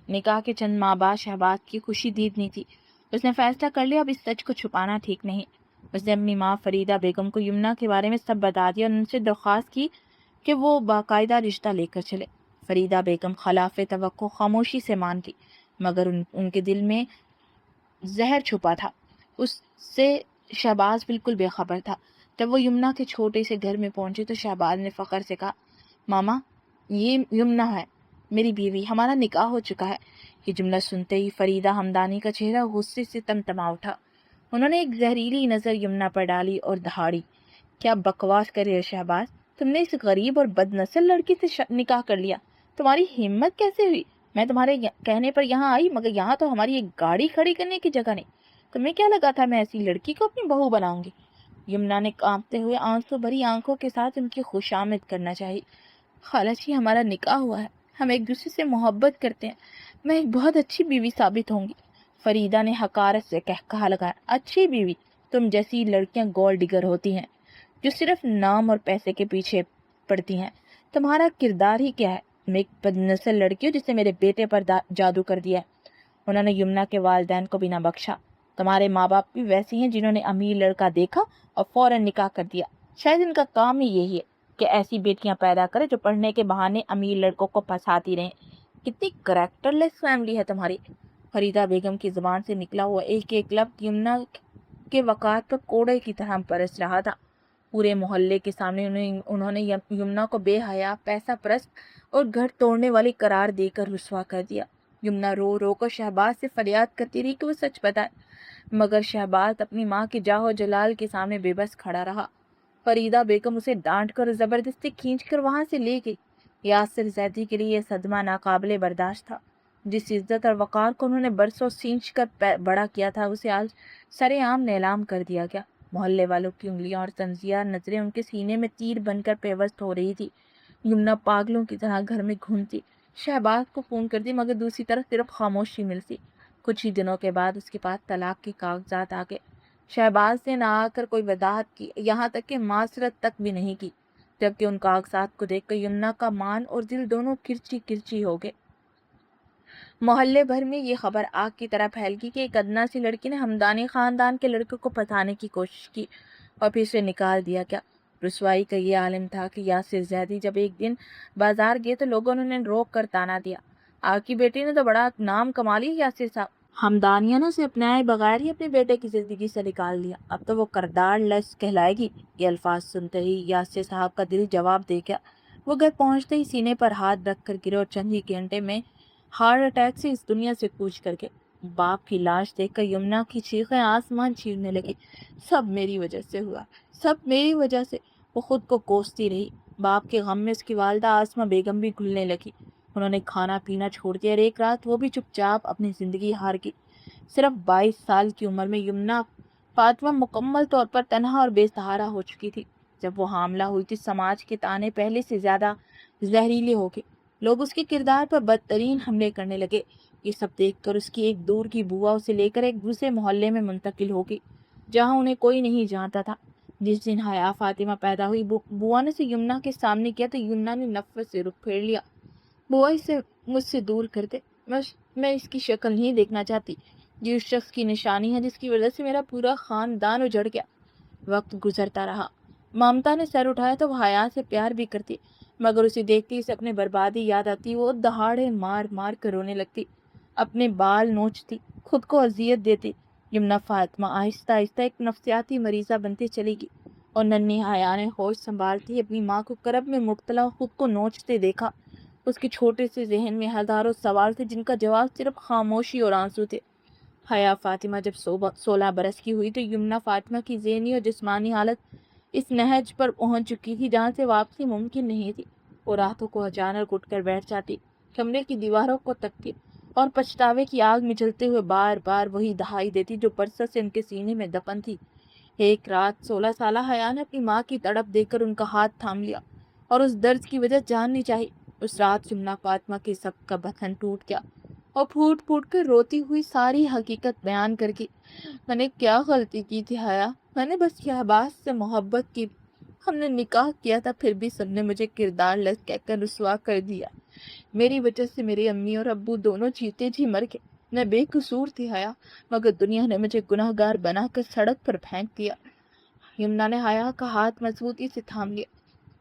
نکاح کے چند ماہ بعد شہباز کی خوشی دیدنی تھی۔ اس نے فیصلہ کر لیا اب اس سچ کو چھپانا ٹھیک نہیں۔ اس نے اپنی ماں فریدہ بیگم کو یمنا کے بارے میں سب بتا دیا اور ان سے درخواست کی کہ وہ باقاعدہ رشتہ لے کر چلے۔ فریدہ بیگم خلاف توقع خاموشی سے مان لی، مگر ان کے دل میں زہر چھپا تھا۔ اس سے شہباز بالکل بے خبر تھا۔ جب وہ یمنا کے چھوٹے سے گھر میں پہنچے تو شہباز نے فخر سے کہا، ماما، یہ یمنا ہے، میری بیوی، ہمارا نکاح ہو چکا ہے۔ یہ جملہ سنتے ہی فریدہ ہمدانی کا چہرہ غصے سے تمتما اٹھا۔ انہوں نے ایک زہریلی نظر یمنا پر ڈالی اور دہاڑی، کیا بکواس کر رہے شہباز، تم نے اس غریب اور بد نسل لڑکی سے نکاح کر لیا، تمہاری ہمت کیسے ہوئی؟ میں تمہارے کہنے پر یہاں آئی، مگر یہاں تو ہماری ایک گاڑی کھڑی کرنے کی جگہ نہیں۔ تمہیں کیا لگا تھا میں ایسی لڑکی کو اپنی بہو بناؤں گی؟ یمنا نے کانپتے ہوئے آنسو بھری آنکھوں کے ساتھ ان کی خوشامد کرنا چاہی۔ خالہ جی، ہمارا نکاح ہوا ہے، ہم ایک دوسرے سے محبت کرتے ہیں، میں ایک بہت اچھی بیوی ثابت ہوں گی۔ فریدہ نے حقارت سے کہا لگایا، اچھی بیوی؟ تم جیسی لڑکیاں گولڈ ڈگر ہوتی ہیں جو صرف نام اور پیسے کے پیچھے پڑتی ہیں، تمہارا کردار ہی کیا ہے؟ میں ایک بد نسل لڑکی ہوں جس نے میرے بیٹے پر جادو کر دیا ہے۔ انہوں نے یمنا کے والدین کو بھی نہ بخشا۔ تمہارے ماں باپ بھی ویسے ہیں جنہوں نے امیر لڑکا دیکھا اور فوراً نکاح کر دیا۔ شاید ان کا کام ہی یہی ہے کہ ایسی بیٹیاں پیدا کرے جو پڑھنے کے بہانے امیر لڑکوں کو پھنساتی رہیں۔ کتنی کریکٹر لیس فیملی ہے تمہاری۔ فریدہ بیگم کی زبان سے نکلا ہوا ایک ایک لفظ یمنا کے وقار پر کوڑے کی طرح برس رہا تھا۔ پورے محلے کے سامنے انہوں نے یمنا کو بے حیا، پیسہ پرست اور گھر توڑنے والی قرار دے کر رسوا کر دیا۔ یمنا رو رو کر شہباز سے فریاد کرتی رہی کہ وہ سچ بتائے، مگر شہباز اپنی ماں کے جاہ و جلال کے سامنے بے بس کھڑا رہا۔ فریدہ بیگم اسے ڈانٹ کر زبردستی کھینچ کر وہاں سے لے گئی۔ یاسر زیدی کے لیے یہ صدمہ ناقابل برداشت تھا۔ جس عزت اور وقار کو انہوں نے برسوں سینچ کر بڑا کیا تھا اسے آج سرے عام نیلام کر دیا گیا۔ محلے والوں کی انگلیاں اور تنزیہ نظریں ان کے سینے میں تیر بن کر پیوست ہو رہی تھی۔ یمنا پاگلوں کی طرح گھر میں گھومتی، شہباز کو فون کرتی، مگر دوسری طرف صرف خاموشی ملتی۔ کچھ ہی دنوں کے بعد اس کے پاس طلاق کے کاغذات آ گئے۔ شہباز نے نہ آ کر کوئی وضاحت کی، یہاں تک کہ معذرت تک بھی نہیں کی، جبکہ ان کاغذات کو دیکھ کر یمنا کا مان اور دل دونوں کرچی کرچی ہو گئے۔ محلے بھر میں یہ خبر آگ کی طرح پھیل گئی کہ ایک ادنا سی لڑکی نے ہمدانی خاندان کے لڑکے کو پھنسانے کی کوشش کی اور پھر اسے نکال دیا گیا۔ رسوائی کا یہ عالم تھا کہ یاسر زیدی جب ایک دن بازار گئے تو لوگوں نے انہیں روک کر تانا دیا، آپ کی بیٹی نے تو بڑا نام کما لیا یاسر صاحب، ہمدانیہ نے اسے اپنائے بغیر ہی اپنے بیٹے کی زندگی سے نکال دیا، اب تو وہ کردار لیس کہلائے گی۔ یہ الفاظ سنتے ہی یاسر صاحب کا دل جواب دے گیا۔ وہ گھر پہنچتے ہی سینے پر ہاتھ رکھ کر گرے اور چند ہی گھنٹے میں ہارٹ اٹیک سے اس دنیا سے کوچ کر گئے۔ باپ کی لاش دیکھ کر یمنا کی چیخیں آسمان چیرنے لگی، سب میری وجہ سے ہوا، سب میری وجہ سے۔ وہ خود کو کوستی رہی، باپ کے غم میں اس کی والدہ آسمہ بیگم بھی گھلنے لگی۔ انہوں نے کھانا پینا چھوڑ دیا اور ایک رات وہ بھی چپ چاپ اپنی زندگی ہار گئی۔ صرف 22 سال کی عمر میں یمنا فاطمہ مکمل طور پر تنہا اور بے سہارا ہو چکی تھی۔ جب وہ حاملہ ہوئی تھی سماج کے تانے پہلے سے زیادہ زہریلے ہو گئے۔ لوگ اس کے کردار پر بدترین حملے کرنے لگے۔ یہ سب دیکھ کر اس کی ایک دور کی بوا اسے لے کر ایک دوسرے محلے میں منتقل ہو گئی جہاں انہیں کوئی نہیں جانتا تھا۔ جس دن حیا فاطمہ پیدا ہوئی بوا نے اسے یمنا کے سامنے کیا تو یمنا نے نفرت سے رخ پھیر لیا۔ بوا اسے مجھ سے دور کر دے، میں اس کی شکل نہیں دیکھنا چاہتی۔ یہ اس شخص کی نشانی ہے جس کی وجہ سے میرا پورا خاندان اجڑ گیا۔ وقت گزرتا رہا۔ ممتا نے سر اٹھایا تو وہ حیا سے پیار بھی کرتی، مگر اسے دیکھتی اسے اپنے بربادی یاد آتی۔ وہ دہاڑے مار مار کر رونے لگتی، اپنے بال نوچتی، خود کو اذیت دیتی۔ یمنا فاطمہ آہستہ آہستہ ایک نفسیاتی مریضہ بنتی چلی گئی اور ننھی حیا نے ہوش سنبھالتی اپنی ماں کو کرب میں مبتلا خود کو نوچتے دیکھا۔ اس کے چھوٹے سے ذہن میں ہزاروں سوال تھے جن کا جواب صرف خاموشی اور آنسو تھے۔ حیا فاطمہ جب 16 برس کی ہوئی تو یمنا فاطمہ کی ذہنی اور جسمانی حالت اس نہج پر پہنچ چکی تھی جہاں سے واپسی ممکن نہیں تھی۔ وہ راتوں کو اچانک اٹھ کر بیٹھ جاتی، کمرے کی دیواروں کو تکتی اور پچھتاوے کی آگ میں جلتے ہوئے بار بار وہی دہائی دیتی جو برسوں سے ان کے سینے میں دفن تھی۔ ایک رات 16 سالہ حیا نے اپنی ماں کی تڑپ دیکھ کر ان کا ہاتھ تھام لیا اور اس درد کی وجہ جاننی چاہی۔ اس رات یمنا فاطمہ کے سب کا بطن ٹوٹ گیا اور پھوٹ پھوٹ کر روتی ہوئی ساری حقیقت بیان کر گئی۔ میں نے کیا غلطی کی تھی حیا؟ میں نے بس شہباز سے محبت کی، ہم نے نکاح کیا تھا، پھر بھی سب نے مجھے کردار لگ کہہ کر رسوا کر دیا۔ میری وجہ سے میرے امی اور ابو دونوں جیتے جی مر گئے۔ میں بے قصور تھی حیا، مگر دنیا نے مجھے گناہ گار بنا کر سڑک پر پھینک دیا۔ یمنا نے حیا کا ہاتھ مضبوطی سے تھام لیا،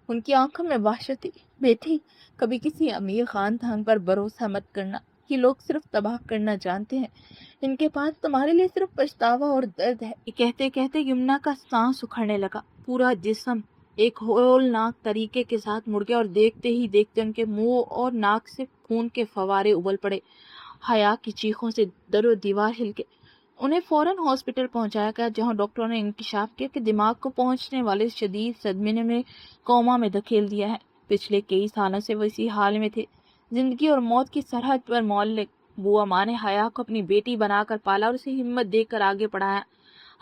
ان کی آنکھوں میں وحشت تھی۔ بیٹی، کبھی کسی امیر خاندان پر بھروسہ مت کرنا، یہ لوگ صرف تباہ کرنا جانتے ہیں، ان کے پاس تمہارے لیے صرف پچھتاوا اور درد ہے۔ یہ کہتے کہتے یمنا کا سانس اکھڑنے لگا، پورا جسم ایک ہولناک طریقے کے ساتھ مڑ گیا اور دیکھتے ہی دیکھتے ان کے منہ اور ناک سے خون کے فوارے ابل پڑے۔ حیا کی چیخوں سے در و دیوار ہل گئے۔ انہیں فوراً ہاسپٹل پہنچایا گیا جہاں ڈاکٹروں نے انکشاف کیا کہ دماغ کو پہنچنے والے شدید صدمے نے انہیں کوما میں دھکیل دیا ہے۔ پچھلے کئی سالوں سے وہ اسی حال میں تھے، زندگی اور موت کی سرحد پر معلق۔ بوا ماں نے حیا کو اپنی بیٹی بنا کر پالا اور اسے ہمت دے کر آگے پڑھایا۔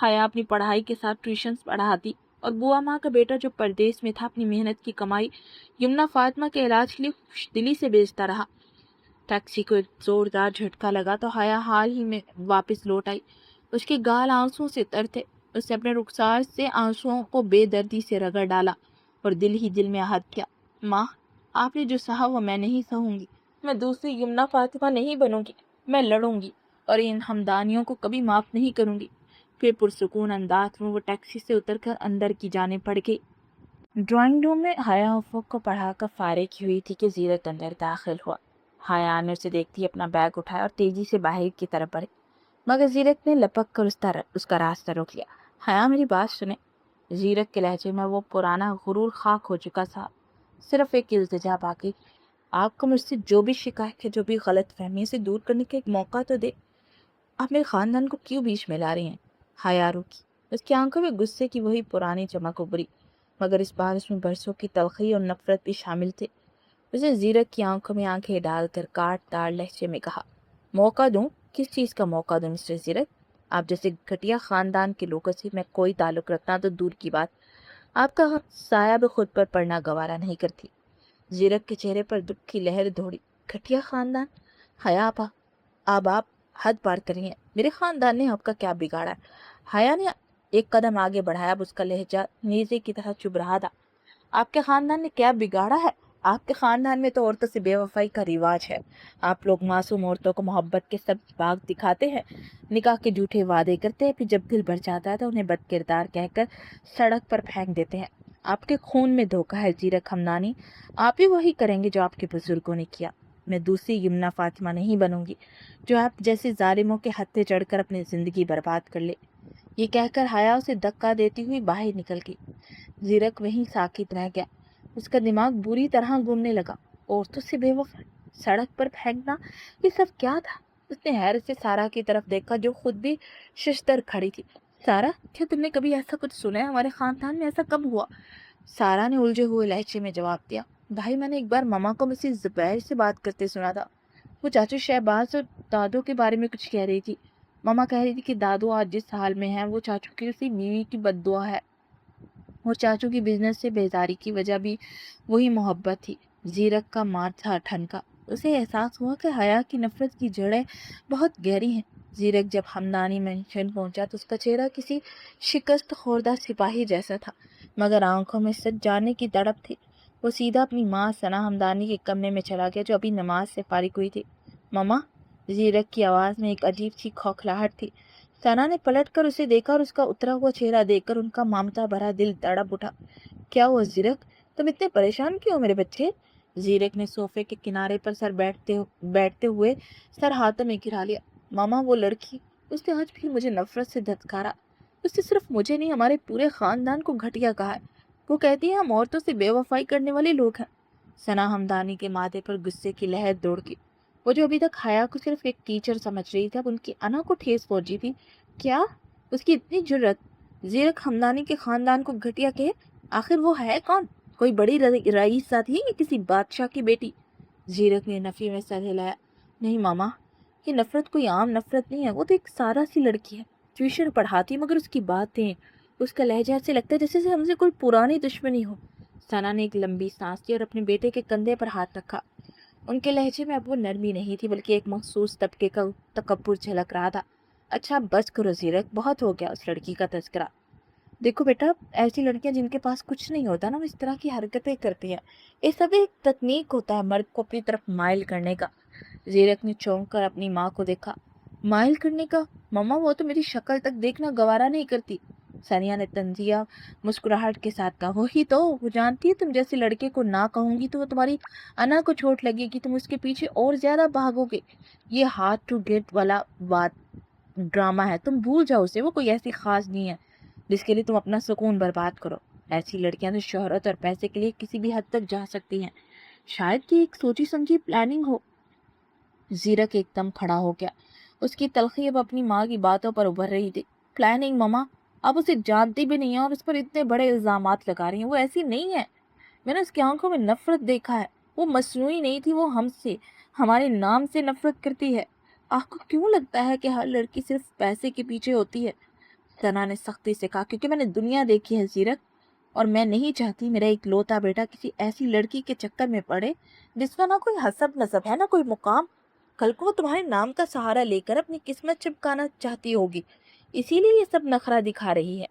حیا اپنی پڑھائی کے ساتھ ٹیوشنز پڑھاتی اور بوا ماں کا بیٹا جو پردیس میں تھا اپنی محنت کی کمائی یمنا فاطمہ کے علاج کے لیے خوش دلی سے بیچتا رہا۔ ٹیکسی کو ایک زوردار جھٹکا لگا تو حیا حال ہی میں واپس لوٹ آئی۔ اس کے گال آنسوں سے تر تھے۔ اس نے اپنے رخسار سے آنسوؤں کو بے دردی سے رگڑ ڈالا اور دل ہی دل میں عہد کیا، ماں، آپ نے جو سہا وہ میں نہیں سہوں گی، میں دوسری یمنا فاطمہ نہیں بنوں گی، میں لڑوں گی اور ان ہمدانیوں کو کبھی معاف نہیں کروں گی۔ پھر پرسکون انداز میں وہ ٹیکسی سے اتر کر اندر کی جانب بڑھ گئی۔ ڈرائنگ روم میں حیا افق کو پڑھا کر فارغ ہوئی تھی کہ زیرت اندر داخل ہوا۔ حیا نے اسے دیکھتی اپنا بیگ اٹھایا اور تیزی سے باہر کی طرف بڑھی، مگر زیرت نے لپک کر اس کا راستہ روک لیا۔ حیا، میری بات سنیں۔ زیرت کے لہجے میں وہ پرانا غرور خاک ہو چکا تھا۔ صرف ایک التجا باقی، آپ کو مجھ سے جو بھی شکایت ہے، جو بھی غلط فہمی، سے دور کرنے کا ایک موقع تو دے۔ آپ میرے خاندان کو کیوں بیچ میں لا رہی ہیں؟ حیا روکی، اس کی آنکھوں میں غصے کی وہی پرانی چمک ابھری، مگر اس بار اس میں برسوں کی تلخی اور نفرت بھی شامل تھے۔ اسے زیرت کی آنکھوں میں آنکھیں ڈال کر کاٹ تاڑ لہجے میں کہا، موقع دوں؟ کس چیز کا موقع دوں مسٹر زیرت؟ آپ جیسے گھٹیا خاندان کے لوگوں سے میں کوئی تعلق رکھنا تو دور کی بات، آپ کا سایہ بھی خود پر پڑنا گوارا نہیں کرتی۔ زیرت کے چہرے پر دکھ کی لہر دوڑی۔ گھٹیا خاندان؟ حیا اب آپ حد پار کر رہی ہیں۔ میرے خاندان نے آپ کا کیا بگاڑا ہے؟ حیا نے ایک قدم آگے بڑھایا، اب اس کا لہجہ نیزے کی طرح چبھ رہا تھا۔ آپ کے خاندان نے کیا بگاڑا ہے؟ آپ کے خاندان میں تو عورتوں سے بے وفائی کا رواج ہے۔ آپ لوگ معصوم عورتوں کو محبت کے سب باغ دکھاتے ہیں، نکاح کے جھوٹے وعدے کرتے ہیں، پھر جب دل بھر جاتا ہے تو انہیں بد کردار کہہ کر سڑک پر پھینک دیتے ہیں۔ آپ کے خون میں دھوکہ ہے زیرت ہمدانی، آپ بھی وہی کریں گے جو آپ کے بزرگوں نے کیا۔ میں دوسری یمنا فاطمہ نہیں بنوں گی جو آپ جیسے ظالموں کے ہتھے چڑھ کر اپنی زندگی برباد کر لے۔ یہ کہہ کر حیا اسے دھکا دیتی ہوئی باہر نکل گئی۔ زیرت وہیں ساکت رہ گیا، اس کا دماغ بری طرح گھومنے لگا۔ عورتوں سے بے وفا، سڑک پر پھینکنا، یہ سب کیا تھا؟ اس نے حیرت سے سارا کی طرف دیکھا جو خود بھی ششدر کھڑی تھی۔ سارا، کیا تم نے کبھی ایسا کچھ سنا ہے؟ ہمارے خاندان میں ایسا کب ہوا؟ سارا نے الجھے ہوئے لہجے میں جواب دیا، بھائی میں نے ایک بار ماما کو مسز زبیر سے بات کرتے سنا تھا، وہ چاچو شہباز اور دادو کے بارے میں کچھ کہہ رہی تھی۔ ماما کہہ رہی تھی کہ دادو آج جس حال میں ہیں وہ چاچو کی اسی بیوی کی بد دعا ہے، اور چاچو کی بزنس سے بیزاری کی وجہ بھی وہی محبت تھی۔ زیرک کا ماتھا ٹھنکا، اسے احساس ہوا کہ حیا کی نفرت کی جڑیں بہت گہری ہیں۔ زیرک جب ہمدانی مینشن پہنچا تو اس کا چہرہ کسی شکست خوردہ سپاہی جیسا تھا، مگر آنکھوں میں سچ جاننے کی تڑپ تھی۔ وہ سیدھا اپنی ماں ثنا ہمدانی کے کمرے میں چلا گیا جو ابھی نماز سے فارغ ہوئی تھی۔ ماما، زیرک کی آواز میں ایک عجیب سی کھوکھلاہٹ تھی۔ ثنا نے پلٹ کر اسے دیکھا اور اس کا اترا ہوا چہرہ دیکھ کر ان کا ممتا بھرا دل تڑپ اٹھا۔ کیا ہوا زیرک، تم اتنے پریشان کیوں میرے بچے؟ زیرک نے صوفے کے کنارے پر بیٹھتے ہوئے سر ہاتھوں میں گرا لیا۔ ماما، وہ لڑکی، اس نے آج بھی مجھے نفرت سے دھتکارا۔ اس نے صرف مجھے نہیں ہمارے پورے خاندان کو گھٹیا کہا ہے۔ وہ کہتی ہے ہم عورتوں سے بے وفائی کرنے والے لوگ ہیں۔ ثنا ہمدانی کے ماتھے پر غصے کی لہر دوڑ گئی۔ وہ جو ابھی تک حیا کو صرف ایک ٹیچر سمجھ رہی تھی اب ان کی انا کو ٹھیس پہنچی تھی۔ کیا اس کی اتنی جرت، زیرک ہمدانی کے خاندان کو گھٹیا کہے؟ آخر وہ ہے کون؟ کوئی بڑی رئیسہ تھی یا کسی بادشاہ کی بیٹی؟ زیرک نے نفی میں سر ہلایا۔ نہیں ماما، یہ نفرت کوئی عام نفرت نہیں ہے، وہ تو ایک سارا سی لڑکی ہے، ٹیوشن پڑھاتی مگر اس کی باتیں، اس کا لہجہ سے لگتا ہے جیسے ہم سے کوئی پرانی دشمنی ہو۔ ثنا نے ایک لمبی سانس لی اور اپنے بیٹے کے کندھے پر ہاتھ رکھا۔ ان کے لہجے میں اب وہ نرمی نہیں تھی بلکہ ایک مخصوص طبقے کا تکبر جھلک رہا تھا۔ اچھا بس کرو زیرک، بہت ہو گیا اس لڑکی کا تذکرہ۔ دیکھو بیٹا، ایسی لڑکیاں جن کے پاس کچھ نہیں ہوتا نا، وہ اس طرح کی حرکتیں کرتی ہیں۔ یہ سب ایک تکنیک ہوتا ہے مرد کو اپنی طرف مائل کرنے کا۔ زیرک نے چونک کر اپنی ماں کو دیکھا۔ مائل کرنے کا؟ ماما، وہ تو میری شکل تک دیکھنا گوارا نہیں کرتی۔ ثانیہ نے طنزیہ مسکراہٹ کے ساتھ کہا، وہی تو، وہ جانتی ہے تم جیسے لڑکے کو نہ کہوں گی تو وہ تمہاری انا کو چوٹ لگے گی، تم اس کے پیچھے اور زیادہ بھاگو گے۔ یہ ہارڈ ٹو گیٹ والا بات ڈرامہ ہے، تم بھول جاؤ اسے، وہ کوئی ایسی خاص نہیں ہے جس کے لیے تم اپنا سکون برباد کرو۔ ایسی لڑکیاں تو شہرت اور پیسے کے لیے کسی بھی حد تک جا سکتی ہیں، شاید یہ ایک سوچی سمجھی پلاننگ ہو۔ زیرک ایک دم کھڑا ہو گیا، اس کی تلخی اب اپنی ماں کی باتوں پر ابھر رہی تھی۔ پلاننگ ماما، آپ اسے جانتی بھی نہیں ہیں اور اس پر اتنے بڑے الزامات لگا رہی ہیں، وہ ایسی نہیں ہے۔ میں نے اس کی آنکھوں میں نفرت دیکھا ہے، وہ مصنوعی نہیں تھی، وہ ہم سے، ہمارے نام سے نفرت کرتی ہے۔ آپ کو کیوں لگتا ہے کہ ہر لڑکی صرف پیسے کے پیچھے ہوتی ہے؟ ثنا نے سختی سے کہا، کیونکہ میں نے دنیا دیکھی ہے زیرک، اور میں نہیں چاہتی میرا ایک لوتا بیٹا کسی ایسی لڑکی کے چکر میں پڑے جس کا نہ کوئی حسب نسب ہے نہ کوئی مقام۔ کل کو وہ تمہارے نام کا سہارا لے کر اپنی قسمت چپکانا چاہتی ہوگی، اسی لیے یہ سب نخرہ دکھا رہی ہے۔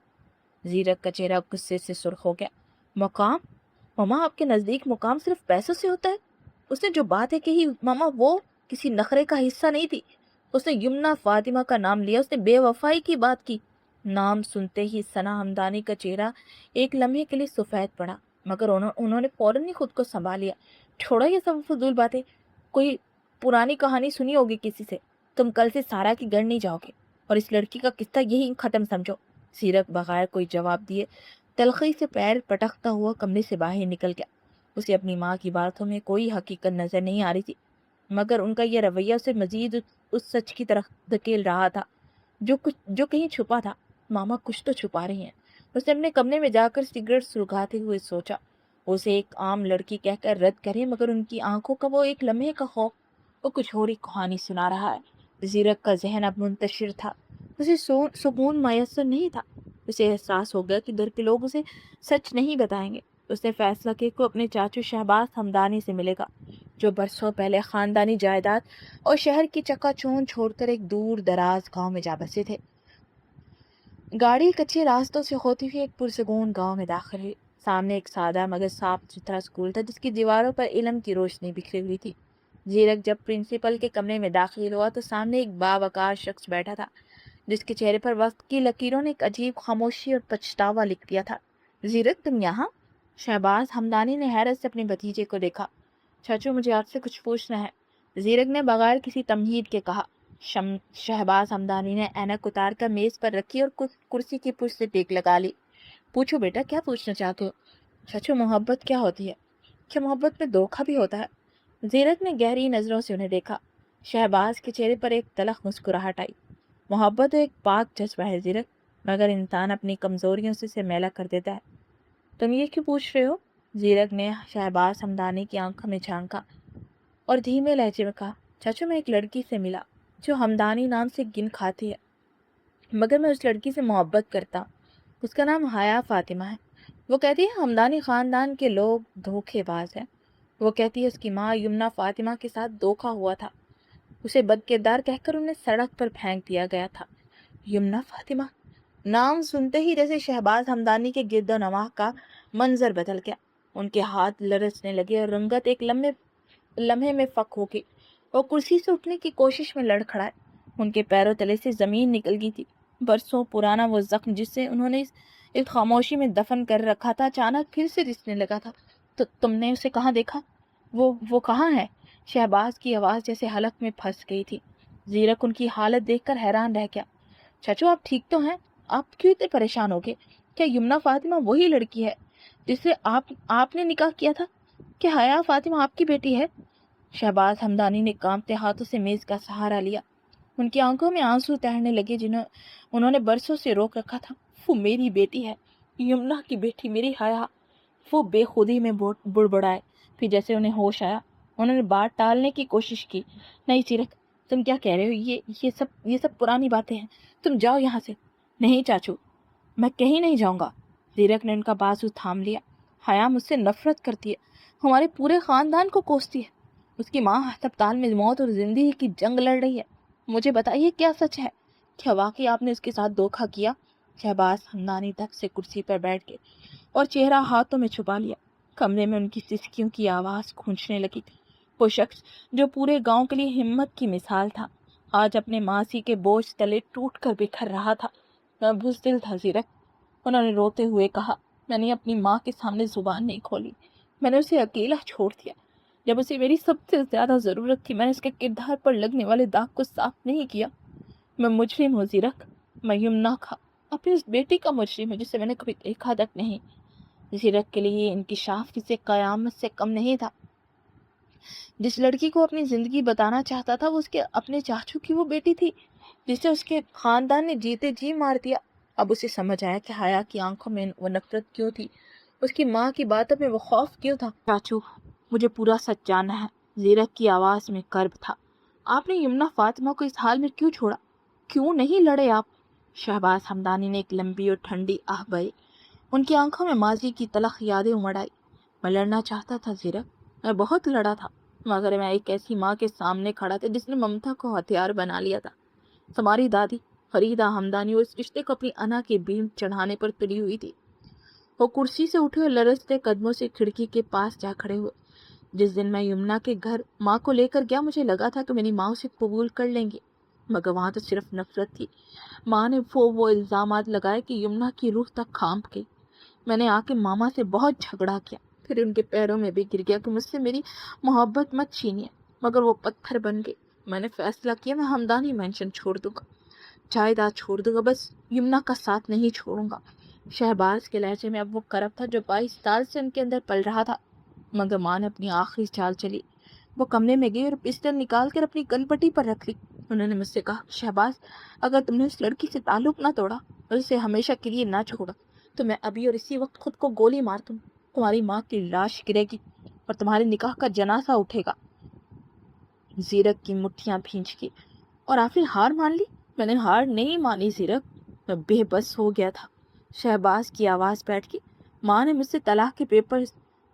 زیرک کا چہرہ غصے سے سرخ ہو گیا۔ مقام؟ ماما، آپ کے نزدیک مقام صرف پیسوں سے ہوتا ہے؟ اس نے جو باتیں کہی ماما، وہ کسی نخرے کا حصہ نہیں تھی۔ اس نے یمنا فاطمہ کا نام لیا، اس نے بے وفائی کی بات کی۔ نام سنتے ہی ثنا ہمدانی کا چہرہ ایک لمحے کے لیے سفید پڑا، مگر انہوں نے فوراً ہی خود کو سنبھال لیا۔ چھوڑا یہ سب فضول باتیں، کوئی پرانی کہانی سنی ہوگی کسی سے، تم کل سے سارا کی گھر نہیں جاؤ گے، اور اس لڑکی کا قصہ یہی ختم سمجھو۔ زیرک بغیر کوئی جواب دیے تلخی سے پیر پٹکتا ہوا کمرے سے باہر نکل گیا۔ اسے اپنی ماں کی باتوں میں کوئی حقیقت نظر نہیں آ رہی تھی، مگر ان کا یہ رویہ اسے مزید اس سچ کی طرف دھکیل رہا تھا جو کہیں چھپا تھا۔ ماما کچھ تو چھپا رہی ہیں۔ اس نے اپنے کمرے میں جا کر سگریٹ سلگاتے ہوئے سوچا، اسے ایک عام لڑکی کہہ کر رد کرے، مگر ان کی آنکھوں کا وہ ایک لمحے کا خوف وہ کچھ اور ہی کہانی سنا رہا ہے۔ زیرک کا ذہن اب منتشر تھا، اسے سکون میسر نہیں تھا۔ اسے احساس ہو گیا کہ گھر کے لوگ اسے سچ نہیں بتائیں گے۔ اس نے فیصلہ کیا کہ وہ اپنے چاچو شہباز ہمدانی سے ملے گا، جو برسوں پہلے خاندانی جائیداد اور شہر کی چکا چوند چھوڑ کر ایک دور دراز گاؤں میں جا بسے تھے۔ گاڑی کچے راستوں سے ہوتی ہوئی ایک پرسکون گاؤں میں داخل ہوئی۔ سامنے ایک سادہ مگر صاف ستھرا اسکول تھا جس کی دیواروں پر علم کی روشنی بکھری ہوئی تھی۔ زیرک جب پرنسپل کے کمرے میں داخل ہوا تو سامنے ایک باوقار شخص بیٹھا تھا جس کے چہرے پر وقت کی لکیروں نے ایک عجیب خاموشی اور پچھتاوا لکھ دیا تھا۔ زیرک، تم یہاں؟ شہباز ہمدانی نے حیرت سے اپنے بھتیجے کو دیکھا۔ چاچو، مجھے آپ سے کچھ پوچھنا ہے، زیرک نے بغیر کسی تمہید کے کہا۔ شہباز ہمدانی نے اینک اتار کر میز پر رکھی اور کرسی کی پشت سے ٹیک لگا لی۔ پوچھو بیٹا، کیا پوچھنا چاہتے ہو؟ چاچو، محبت کیا ہوتی ہے؟ کیا محبت میں دھوکہ بھی ہوتا ہے؟ زیرک نے گہری نظروں سے انہیں دیکھا۔ شہباز کے چہرے پر ایک تلخ مسکراہٹ آئی۔ محبت ایک پاک جذبہ ہے زیرک، مگر انسان اپنی کمزوریوں سے اسے میلا کر دیتا ہے۔ تم یہ کیوں پوچھ رہے ہو؟ زیرک نے شہباز ہمدانی کی آنکھوں میں جھانکا اور دھیمے لہجے میں کہا، چاچو میں ایک لڑکی سے ملا جو ہمدانی نام سے گن کھاتی ہے، مگر میں اس لڑکی سے محبت کرتا ہوں۔ اس کا نام حیا فاطمہ ہے۔ وہ کہتی ہے ہمدانی خاندان کے لوگ دھوکے باز ہیں۔ وہ کہتی ہے اس کی ماں یمنا فاطمہ کے ساتھ دھوکا ہوا تھا، اسے بد کردار کہہ کر انہیں سڑک پر پھینک دیا گیا تھا۔ یمنا فاطمہ؟ نام سنتے ہی جیسے شہباز ہمدانی کے گرد و نواح کا منظر بدل گیا۔ ان کے ہاتھ لرزنے لگے اور رنگت ایک لمحے میں فک ہو گئی۔ وہ کرسی سے اٹھنے کی کوشش میں لڑکھڑائے۔ ان کے پیروں تلے سے زمین نکل گئی تھی۔ برسوں پرانا وہ زخم جسے انہوں نے ایک خاموشی میں دفن کر رکھا تھا اچانک پھر سے رسنے لگا تھا۔ تو تم نے اسے کہاں دیکھا؟ وہ کہاں ہے؟ شہباز کی آواز جیسے حلق میں پھنس گئی تھی۔ زیرک ان کی حالت دیکھ کر حیران رہ گیا۔ چاچو آپ ٹھیک تو ہیں؟ آپ کیوں اتنے پریشان ہو گئے؟ کیا یمنا فاطمہ وہی لڑکی ہے جس سے آپ نے نکاح کیا تھا؟ کیا حیا فاطمہ آپ کی بیٹی ہے؟ شہباز ہمدانی نے کانپتے ہاتھوں سے میز کا سہارا لیا۔ ان کی آنکھوں میں آنسو تیرنے لگے جنہیں انہوں نے برسوں سے روک رکھا تھا۔ وہ میری بیٹی ہے، یمنا کی بیٹی، میری حیا۔ وہ بے خودی میں بڑبڑائے، پھر جیسے انہیں ہوش آیا انہوں نے بات ٹالنے کی کوشش کی۔ نہیں سیرک، تم کیا کہہ رہے ہو؟ یہ سب پرانی باتیں ہیں، تم جاؤ یہاں سے۔ نہیں چاچو، میں کہیں نہیں جاؤں گا۔ زیرک نے ان کا بازو تھام لیا۔ حیا مجھ سے نفرت کرتی ہے، ہمارے پورے خاندان کو کوستی ہے۔ اس کی ماں ہسپتال میں موت اور زندگی کی جنگ لڑ رہی ہے۔ مجھے بتائیے کیا سچ ہے؟ کیا واقعی آپ نے اس کے ساتھ دھوکھا کیا؟ شہباز ہمدانی دھک سے کرسی پر بیٹھ گئے اور چہرہ ہاتھوں میں چھپا لیا۔ کمرے میں ان کی سسکیوں کی آواز گونجنے لگی۔ وہ شخص جو پورے گاؤں کے لیے ہمت کی مثال تھا آج اپنے ماسی کے بوجھ تلے ٹوٹ کر بکھر رہا تھا۔ میں بزدل تھا زیرک، انہوں نے روتے ہوئے کہا۔ میں نے اپنی ماں کے سامنے زبان نہیں کھولی، میں نے اسے اکیلا چھوڑ دیا جب اسے میری سب سے زیادہ ضرورت تھی۔ میں نے اس کے کردار پر لگنے والے داغ کو صاف نہیں کیا۔ میں مجرم ہوں زیرک، میں یمنا کا اپنی اس بیٹی کا مجرم ہوں جسے میں نے کبھی دیکھا تک نہیں۔ زیرک کے لیے انکشاف کسی قیامت سے کم نہیں تھا۔ جس لڑکی کو اپنی زندگی بتانا چاہتا تھا وہ اس کے اپنے چاچو کی وہ بیٹی تھی جسے اس کے خاندان نے جیتے جی مار دیا۔ اب اسے سمجھ آیا کہ حیا کی آنکھوں میں وہ نفرت کیوں تھی، اس کی ماں کی باتوں میں وہ خوف کیوں تھا۔ چاچو، مجھے پورا سچ جاننا ہے۔ زیرک کی آواز میں کرب تھا۔ آپ نے یمنا فاطمہ کو اس حال میں کیوں چھوڑا؟ کیوں نہیں لڑے آپ؟ شہباز ہمدانی نے ایک لمبی اور ٹھنڈی آہ بھری۔ ان کی آنکھوں میں ماضی کی تلخ یادیں امڑ آئی۔ میں لڑنا چاہتا تھا زیرک، میں بہت لڑا تھا، مگر میں ایک ایسی ماں کے سامنے کھڑا تھا جس نے ممتا کو ہتھیار بنا لیا تھا۔ ہماری دادی فریدہ ہمدانی اس رشتے کو اپنی انا کے بیم چڑھانے پر تلی ہوئی تھی۔ وہ کرسی سے اٹھے اور لرزتے قدموں سے کھڑکی کے پاس جا کھڑے ہوئے۔ جس دن میں یمنا کے گھر ماں کو لے کر گیا مجھے لگا تھا کہ میری ماں اسے قبول کر لیں گی، مگر وہاں تو صرف نفرت تھی۔ ماں نے وہ الزامات لگائے کہ یمنا کی روح تک کانپ گئی۔ میں نے آ کے ماما سے بہت جھگڑا کیا، پھر ان کے پیروں میں بھی گر گیا کہ مجھ سے میری محبت مت چھینیے، مگر وہ پتھر بن گئے۔ میں نے فیصلہ کیا میں ہمدانی مینشن چھوڑ دوں گا، جائیداد چھوڑ دوں گا، بس یمنا کا ساتھ نہیں چھوڑوں گا۔ شہباز کے لہجے میں اب وہ کرب تھا جو 22 سال سے ان کے اندر پل رہا تھا۔ مگر ماں نے اپنی آخری چال چلی۔ وہ کمرے میں گئی اور پسٹل نکال کر اپنی گن پٹی پر رکھ لی۔ انہوں نے مجھ سے کہا، شہباز، اگر تم نے اس لڑکی سے تعلق نہ توڑا اور اسے ہمیشہ کے لیے نہ چھوڑا تو میں ابھی اور اسی وقت خود کو گولی مار دوں۔ تمہاری ماں کی لاش گرے گی اور تمہارے نکاح کا جنازہ اٹھے گا۔ زیرک کی مٹھیاں بھینچ گئی۔ اور آخر ہار مان لی؟ میں نے ہار نہیں مانی زیرک، میں بے بس ہو گیا تھا۔ شہباز کی آواز بیٹھ گئی۔ ماں نے مجھ سے طلاق کے پیپر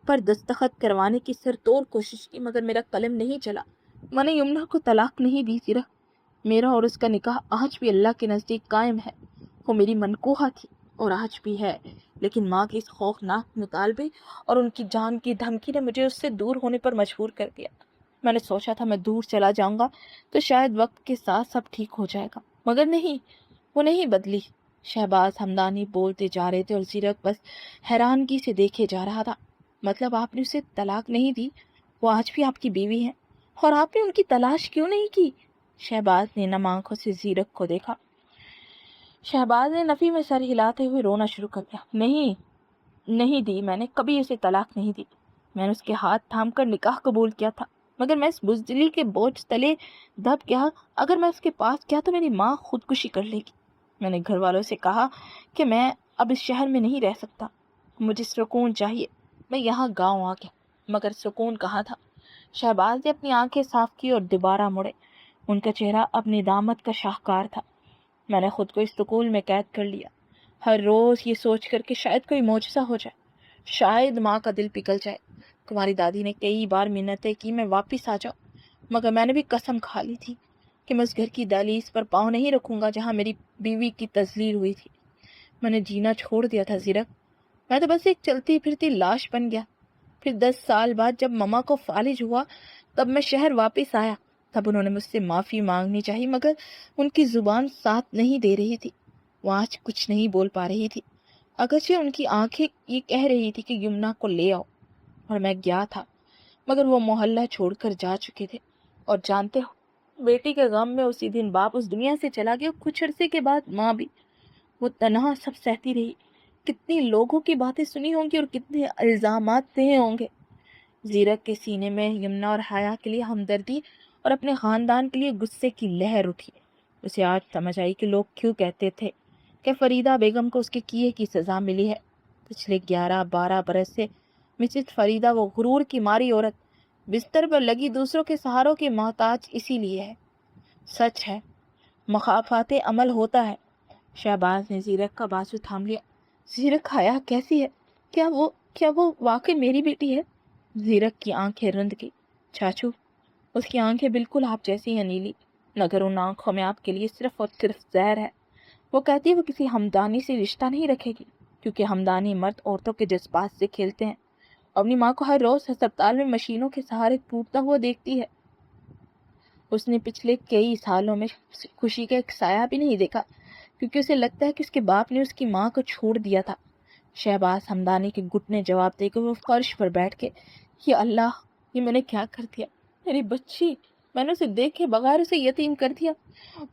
پر دستخط کروانے کی سرتوڑ کوشش کی مگر میرا قلم نہیں چلا۔ میں نے یمنا کو طلاق نہیں دی زیرک، میرا اور اس کا نکاح آج بھی اللہ کے نزدیک قائم ہے۔ وہ میری منکوہا تھی اور آج بھی ہے، لیکن ماں کے اس خوفناک مطالبے اور ان کی جان کی دھمکی نے مجھے اس سے دور ہونے پر مجبور کر دیا۔ میں نے سوچا تھا میں دور چلا جاؤں گا تو شاید وقت کے ساتھ سب ٹھیک ہو جائے گا، مگر نہیں، وہ نہیں بدلی۔ شہباز ہمدانی بولتے جا رہے تھے اور زیرک بس حیرانگی سے دیکھے جا رہا تھا۔ مطلب آپ نے اسے طلاق نہیں دی؟ وہ آج بھی آپ کی بیوی ہے اور آپ نے ان کی تلاش کیوں نہیں کی؟ شہباز نے نم آنکھوں سے زیرک کو دیکھا۔ شہباز نے نفی میں سر ہلاتے ہوئے رونا شروع کر دیا۔ نہیں دی، میں نے کبھی اسے طلاق نہیں دی۔ میں نے اس کے ہاتھ تھام کر نکاح قبول کیا تھا، مگر میں اس بزدلی کے بوجھ تلے دب گیا۔ اگر میں اس کے پاس گیا تو میری ماں خودکشی کر لے گی۔ میں نے گھر والوں سے کہا کہ میں اب اس شہر میں نہیں رہ سکتا۔ مجھے سکون چاہیے، میں یہاں گاؤں آ گیا، مگر سکون کہاں تھا۔ شہباز نے اپنی آنکھیں صاف کی اور دوبارہ مڑے۔ ان کا چہرہ اپنی دامت کا شاہکار تھا۔ میں نے خود کو اس سکول میں قید کر لیا، ہر روز یہ سوچ کر کہ شاید کوئی معجزہ ہو جائے، شاید ماں کا دل پگھل جائے۔ تمہاری دادی نے کئی بار منتیں کی میں واپس آ جاؤں، مگر میں نے بھی قسم کھا لی تھی کہ میں اس گھر کی دہلیز پر پاؤں نہیں رکھوں گا جہاں میری بیوی کی تذلیل ہوئی تھی۔ میں نے جینا چھوڑ دیا تھا زیرک، میں تو بس ایک چلتی پھرتی لاش بن گیا۔ پھر 10 سال بعد جب ماما کو فالج ہوا تب میں شہر واپس آیا، تب انہوں نے مجھ سے معافی مانگنی چاہی، مگر ان کی زبان ساتھ نہیں دے رہی تھی، وہ آج کچھ نہیں بول پا رہی تھی، اگرچہ ان کی آنکھیں یہ کہہ رہی تھی کہ یمنا کو لے آؤ، اور میں گیا تھا، مگر وہ محلہ چھوڑ کر جا چکے تھے۔ اور جانتے ہو، بیٹی کے غم میں اسی دن باپ اس دنیا سے چلا گیا، کچھ عرصے کے بعد ماں بھی۔ وہ تنہا سب سہتی رہی، کتنی لوگوں کی باتیں سنی ہوں گی اور کتنے الزامات سہے ہوں گے۔ زیرک کے سینے میں یمنا اور حیا کے لیے ہمدردی اور اپنے خاندان کے لیے غصے کی لہر اٹھی۔ اسے آج سمجھ آئی کہ لوگ کیوں کہتے تھے کہ فریدہ بیگم کو اس کے کیے کی سزا ملی ہے۔ پچھلے 11-12 برس سے مسز فریدہ، وہ غرور کی ماری عورت، بستر پر لگی دوسروں کے سہاروں کی محتاج اسی لیے ہے۔ سچ ہے، مخافات عمل ہوتا ہے۔ شہباز نے زیرک کا بازو تھام لیا۔ زیرک، حیا کیسی ہے؟ کیا وہ واقعی میری بیٹی ہے؟ زیرک کی آنکھیں رند گئی۔ چاچو، اس کی آنکھیں بالکل آپ جیسی ہیں نیلی، مگر ان آنکھوں میں آپ کے لیے صرف اور صرف زہر ہے۔ وہ کہتی ہے وہ کسی ہمدانی سے رشتہ نہیں رکھے گی، کیونکہ ہمدانی مرد عورتوں کے جذبات سے کھیلتے ہیں۔ اپنی ماں کو ہر روز ہسپتال میں مشینوں کے سہارے ٹوٹتا ہوا دیکھتی ہے۔ اس نے پچھلے کئی سالوں میں خوشی کا ایک سایہ بھی نہیں دیکھا، کیونکہ اسے لگتا ہے کہ اس کے باپ نے اس کی ماں کو چھوڑ دیا تھا۔ شہباز ہمدانی کے گھٹنے جواب دے کر وہ فرش پر بیٹھ کے، یا اللہ، یہ میں نے کیا کر دیا؟ میری بچی، میں نے اسے دیکھے بغیر اسے یتیم کر دیا۔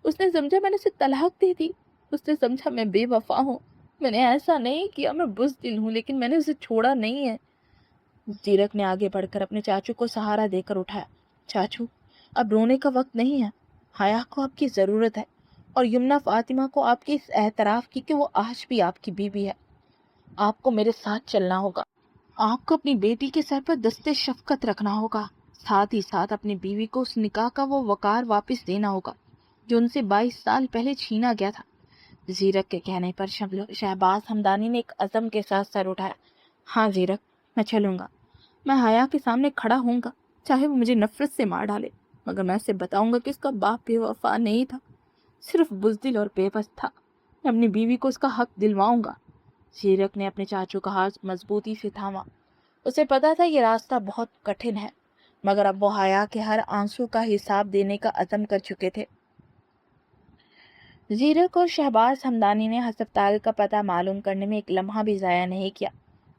اس نے سمجھا میں نے اسے طلاق دے دی، اس نے سمجھا میں بے وفا ہوں۔ میں نے ایسا نہیں کیا، میں بزدل ہوں، لیکن میں نے اسے چھوڑا نہیں ہے۔ زیرک نے آگے بڑھ کر اپنے چاچو کو سہارا دے کر اٹھایا۔ چاچو، اب رونے کا وقت نہیں ہے، حیا کو آپ کی ضرورت ہے، اور یمنا فاطمہ کو آپ کے اس اعتراف کی کہ وہ آج بھی آپ کی بیوی ہے۔ آپ کو میرے ساتھ چلنا ہوگا، آپ کو اپنی بیٹی کے سر پر دستے شفقت رکھنا ہوگا، ساتھ ہی ساتھ اپنی بیوی کو اس نکاح کا وہ وقار واپس دینا ہوگا جو ان سے 22 سال پہلے چھینا گیا تھا۔ زیرک کے کہنے پر شہباز ہمدانی نے ایک عزم کے ساتھ سر اٹھایا۔ ہاں زیرک، میں چلوں گا، میں حیا کے سامنے کھڑا ہوں گا، چاہے وہ مجھے نفرت سے مار ڈالے، مگر میں اسے بتاؤں گا کہ اس کا باپ بے وفا نہیں تھا، صرف بزدل اور بے بس تھا۔ میں اپنی بیوی کو اس کا حق دلواؤں گا۔ زیرک نے اپنے چاچو کا ہاتھ مضبوطی سے تھاما۔ اسے پتا تھا یہ راستہ بہت کٹھن ہے، مگر اب وہ حیا کے ہر آنسو کا حساب دینے کا عزم کر چکے تھے۔ زیرک اور شہباز ہمدانی نے ہسپتال کا پتہ معلوم کرنے میں ایک لمحہ بھی ضائع نہیں کیا،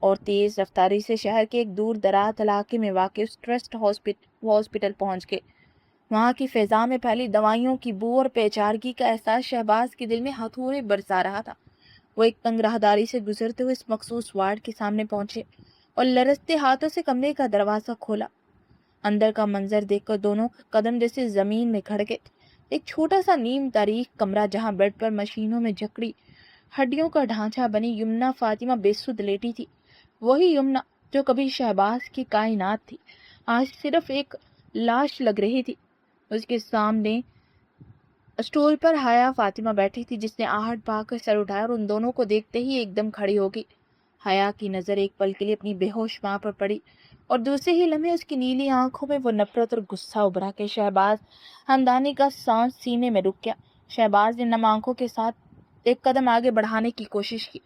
اور تیز رفتاری سے شہر کے ایک دور دراز علاقے میں واقع اس ٹرسٹ ہاسپٹل پہنچ گئے۔ وہاں کی فضا میں پھیلی دوائیوں کی بو اور پیچارگی کا احساس شہباز کے دل میں ہتھوڑے برسا رہا تھا۔ وہ ایک تنگ راہداری سے گزرتے ہوئے اس مخصوص وارڈ کے سامنے پہنچے اور لرزتے ہاتھوں سے کمرے کا دروازہ کھولا۔ اندر کا منظر دیکھ کر دونوں قدم جیسے زمین میں کھڑ گئے۔ ایک چھوٹا سا نیم تاریخ کمرہ، جہاں بیڈ پر مشینوں میں جکڑی ہڈیوں کا ڈھانچہ بنی یمنا فاطمہ بے سدھ لیٹی تھی۔ وہی یمنا جو کبھی شہباز کی کائنات تھی، آج صرف ایک لاش لگ رہی تھی۔ اس کے سامنے اسٹول پر حیا فاطمہ بیٹھی تھی، جس نے آہٹ پا کر سر اٹھایا اور ان دونوں کو دیکھتے ہی ایک دم کھڑی ہو گئی۔ حیا کی نظر ایک پل کے لیے اپنی بے ہوش ماں پر پڑی، اور دوسرے ہی لمحے اس کی نیلی آنکھوں میں وہ نفرت اور غصہ ابھرا کہ شہباز ہمدانی کا سانس سینے میں رک گیا۔ شہباز نے نم آنکھوں کے ساتھ ایک قدم آگے بڑھانے کی کوشش کی۔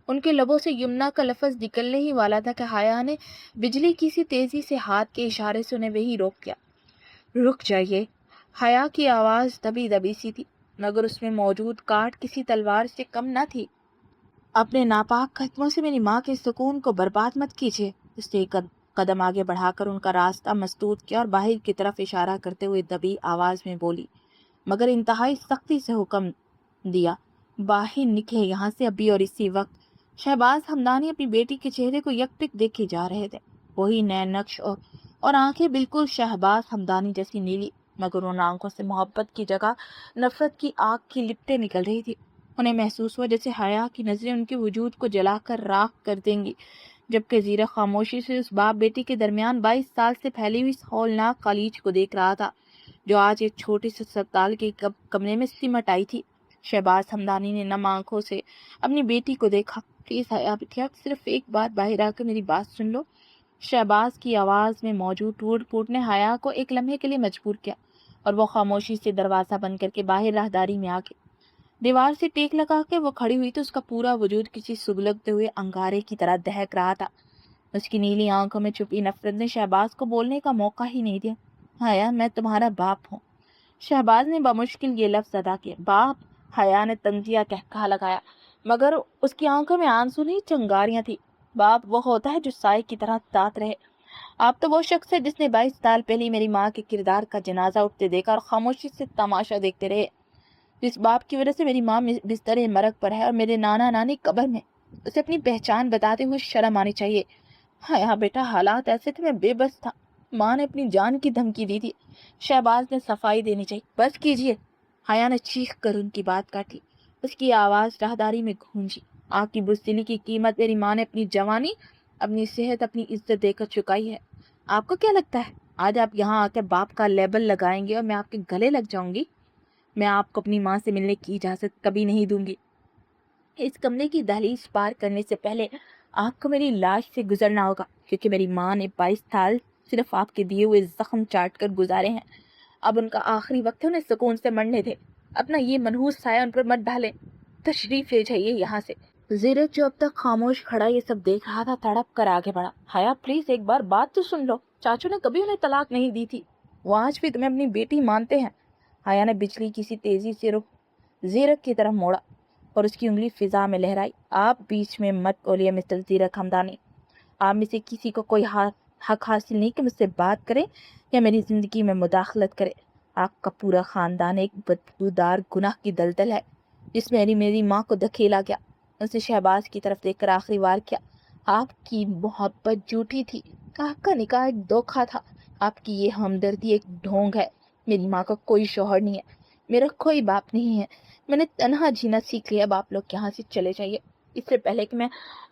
ان کے لبوں سے یمنا کا لفظ نکلنے ہی والا تھا کہ حیا نے بجلی کی سی تیزی سے ہاتھ کے اشارے سے انہیں وہیں روک دیا۔ رک جائیے۔ حیا کی آواز دبی دبی سی تھی، مگر اس میں موجود کاٹ کسی تلوار سے کم نہ تھی۔ اپنے ناپاک قدموں سے میری ماں کے سکون کو برباد مت کیجیے۔ اس نے ایک قدم آگے بڑھا کر ان کا راستہ مسدود کیا اور باہر کی طرف اشارہ کرتے ہوئے دبی آواز میں بولی، مگر انتہائی سختی سے حکم دیا، باہر نکلے یہاں سے ابھی اور اسی وقت۔ شہباز ہمدانی اپنی بیٹی کے چہرے کو یک ٹک دیکھے جا رہے تھے۔ وہی نئے نقش اور آنکھیں بالکل شہباز ہمدانی جیسی نیلی، مگر ان آنکھوں سے محبت کی جگہ نفرت کی آگ کی لپٹیں نکل رہی تھی۔ انہیں محسوس ہوا جیسے حیا کی نظریں ان کے وجود کو جلا کر راکھ کر دیں گی، جبکہ زیرک خاموشی سے اس باپ بیٹی کے درمیان 22 سال سے پھیلی ہوئی اس ہولناک خلیج کو دیکھ رہا تھا، جو آج ایک چھوٹے سے اسپتال کے کمرے میں سمٹ آئی تھی۔ شہباز ہمدانی نے نم آنکھوں سے اپنی بیٹی کو دیکھا۔ پلیز حیا بیٹیا، صرف ایک بار باہر آ کر میری بات سن لو۔ شہباز کی آواز میں موجود ٹوٹ پھوٹ نے حیا کو ایک لمحے کے لیے مجبور کیا، اور وہ خاموشی سے دروازہ بند کر کے باہر راہداری میں آ گئی۔ دیوار سے ٹیک لگا کے وہ کھڑی ہوئی تو اس کا پورا وجود کسی سگلگتے ہوئے انگارے کی طرح دہک رہا تھا۔ اس کی نیلی آنکھوں میں چھپی نفرت نے شہباز کو بولنے کا موقع ہی نہیں دیا۔ حیا، میں تمہارا باپ ہوں۔ شہباز نے بمشکل یہ لفظ ادا کیا۔ باپ؟ حیا نے طنزیہ قہقہا لگایا، مگر اس کی آنکھوں میں آنسو نہیں، چنگاریاں تھی۔ باپ وہ ہوتا ہے جو سائے کی طرح ساتھ رہے۔ آپ تو وہ شخص ہے جس نے 22 سال پہلے میری ماں کے کردار کا جنازہ اٹھتے دیکھا اور خاموشی سے تماشا دیکھتے رہے۔ جس باپ کی وجہ سے میری ماں بستر مرگ پر ہے اور میرے نانا نانی قبر میں، اسے اپنی پہچان بتاتے ہوئے شرم آنی چاہیے۔ حیا بیٹا، حالات ایسے تھے، میں بے بس تھا، ماں نے اپنی جان کی دھمکی دی تھی۔ شہباز نے صفائی دینی چاہیے۔ بس کیجیے، حیا نے چیخ کر ان کی بات کاٹی۔ اس کی آواز راہداری میں گونجی۔ آپ کی بزدلی کی قیمت میری ماں نے اپنی جوانی، اپنی صحت، اپنی عزت دے کر چکائی ہے۔ آپ کو کیا لگتا ہے آج آپ یہاں آ کر باپ کا لیبل لگائیں گے اور میں آپ کے گلے لگ جاؤں گی؟ میں آپ کو اپنی ماں سے ملنے کی اجازت کبھی نہیں دوں گی۔ اس کمرے کی دہلیز پار کرنے سے پہلے آپ کو میری لاش سے گزرنا ہوگا، کیونکہ میری ماں نے 22 سال صرف آپ کے دیے ہوئے زخم چاٹ کر گزارے ہیں۔ اب ان کا آخری وقت ہے، انہیں سکون سے مرنے دے۔ اپنا یہ منحوس سایہ ان پر مت ڈالیں۔ تشریف لے جائیے یہاں سے۔ زیرک جو اب تک خاموش کھڑا یہ سب دیکھ رہا تھا، تڑپ کر آگے بڑھا۔ حیا پلیز ایک بار بات تو سن لو، چاچو نے کبھی انہیں طلاق نہیں دی تھی، وہ آج بھی تمہیں اپنی بیٹی مانتے ہیں۔ حیا نے بجلی کی سی تیزی سے رخ زیرک کی طرف موڑا اور اس کی انگلی فضا میں لہرائی۔ آپ بیچ میں مت بولیے مسٹر زیرک ہمدانی، آپ میں سے کسی کو کوئی حق حاصل نہیں کہ مجھ سے بات کرے یا میری زندگی میں مداخلت کرے۔ آپ کا پورا خاندان ایک بدبودار گناہ کی دلدل ہے جس میں میری ماں کو دھکیلا گیا۔ اس نے شہباز کی طرف دیکھ کر آخری وار کیا۔ آپ کی محبت جھوٹی تھی، آپ کا نکاح ایک دھوکہ تھا، آپ کی یہ ہمدردی ایک ڈھونگ ہے۔ میری ماں کا کوئی شوہر نہیں ہے، میرا کوئی باپ نہیں ہے، میں نے تنہا جینا سیکھ لیا۔ اب آپ لوگ یہاں سے چلے جائیے، اس سے پہلے کہ میں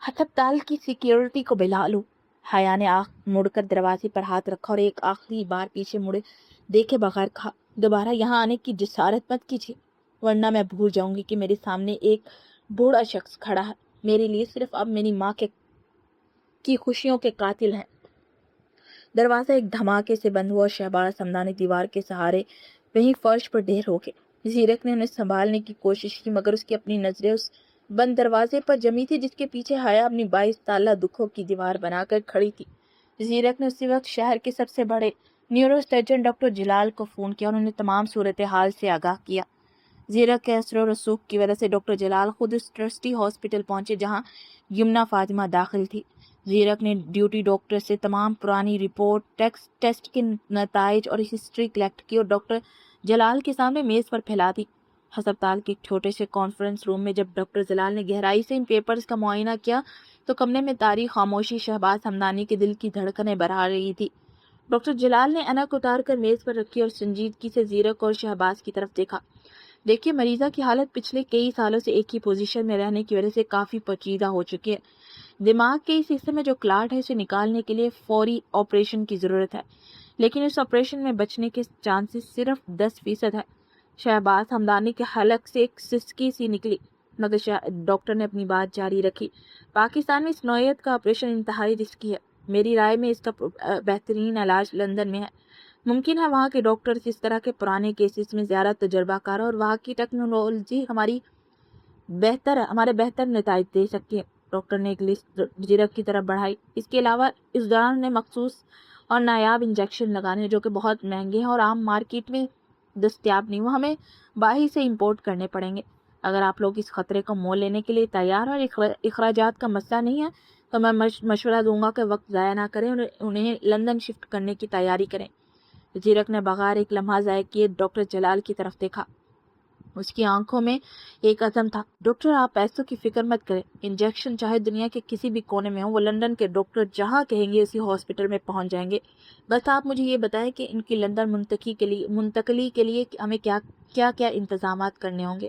ہسپتال کی سیکیورٹی کو بلا لوں۔ حیا نے آنکھ مڑ کر دروازے پر ہاتھ رکھا اور ایک آخری بار پیچھے مڑے دیکھے بغیر کہا، دوبارہ یہاں آنے کی جسارت مت کیجیے، ورنہ میں بھول جاؤں گی کہ میرے سامنے ایک بوڑھا شخص کھڑا ہے، میرے لیے صرف اب میری ماں کی خوشیوں کے قاتل ہیں۔ دروازہ ایک دھماکے سے بند ہوا اور شہباز ہمدانی دیوار کے سہارے وہیں فرش پر ڈھیر ہو گئے۔ زیرک نے انہیں سنبھالنے کی کوشش کی، مگر اس کی اپنی نظریں اس بند دروازے پر جمی تھی جس کے پیچھے حیا اپنی 22 سالہ دکھوں کی دیوار بنا کر کھڑی تھی۔ زیرک نے اسی وقت شہر کے سب سے بڑے نیورو سرجن ڈاکٹر جلال کو فون کیا اور انہیں تمام صورتحال سے آگاہ کیا۔ زیرک کے اثر و رسوخ کی وجہ سے ڈاکٹر جلال خود اس ٹرسٹی ہاسپٹل پہنچے جہاں یمنا فاطمہ داخل تھی۔ زیرک نے ڈیوٹی ڈاکٹر سے تمام پرانی رپورٹ، ٹیسٹ کے نتائج اور ہسٹری کلیکٹ کی اور ڈاکٹر جلال کے سامنے میز پر پھیلا دی۔ ہسپتال کے ایک چھوٹے سے کانفرنس روم میں جب ڈاکٹر جلال نے گہرائی سے ان پیپرز کا معائنہ کیا تو کمرے میں طاری خاموشی شہباز ہمدانی کے دل کی دھڑکنیں بڑھا رہی تھی۔ ڈاکٹر جلال نے اینک اتار کر میز پر رکھی اور سنجیدگی سے زیرک اور شہباز کی طرف دیکھا۔ دیکھیے، مریضہ کی حالت پچھلے کئی سالوں سے ایک ہی پوزیشن میں رہنے کی وجہ سے کافی پیچیدہ ہو چکی ہے۔ دماغ کے اس حصے میں جو کلاٹ ہے اسے نکالنے کے لیے فوری آپریشن کی ضرورت ہے، لیکن اس آپریشن میں بچنے کے چانسز صرف 10% ہے۔ شہباز ہمدانی کے حلق سے ایک سسکی سی نکلی، مگر ڈاکٹر نے اپنی بات جاری رکھی۔ پاکستان میں اس نوعیت کا آپریشن انتہائی رسکی ہے، میری رائے میں اس کا بہترین علاج لندن میں ہے۔ ممکن ہے وہاں کے ڈاکٹرز اس طرح کے پرانے کیسز میں زیادہ تجربہ کار اور وہاں کی ٹیکنالوجی ہمارے بہتر نتائج دے سکتی ہے۔ ڈاکٹر نے ایک لسٹ زیرک کی طرف بڑھائی۔ اس کے علاوہ اس دوران نے مخصوص اور نایاب انجیکشن لگانے جو کہ بہت مہنگے ہیں اور عام مارکیٹ میں دستیاب نہیں، وہ ہمیں باہر سے امپورٹ کرنے پڑیں گے۔ اگر آپ لوگ اس خطرے کو مول لینے کے لیے تیار اور اخراجات کا مسئلہ نہیں ہے تو میں مشورہ دوں گا کہ وقت ضائع نہ کریں اور انہیں لندن شفٹ کرنے کی تیاری کریں۔ زیرک نے بغیر ایک لمحہ ضائع کیے ڈاکٹر جلال کی طرف دیکھا۔ اس کی آنکھوں میں ایک عزم تھا۔ ڈاکٹر، آپ پیسوں کی فکر مت کریں، انجیکشن چاہے دنیا کے کسی بھی کونے میں ہو، وہ لندن کے ڈاکٹر جہاں کہیں گے اسی ہاسپٹل میں پہنچ جائیں گے۔ بس آپ مجھے یہ بتائیں کہ ان کی لندن منتقلی کے لیے ہمیں کیا کیا انتظامات کرنے ہوں گے۔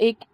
1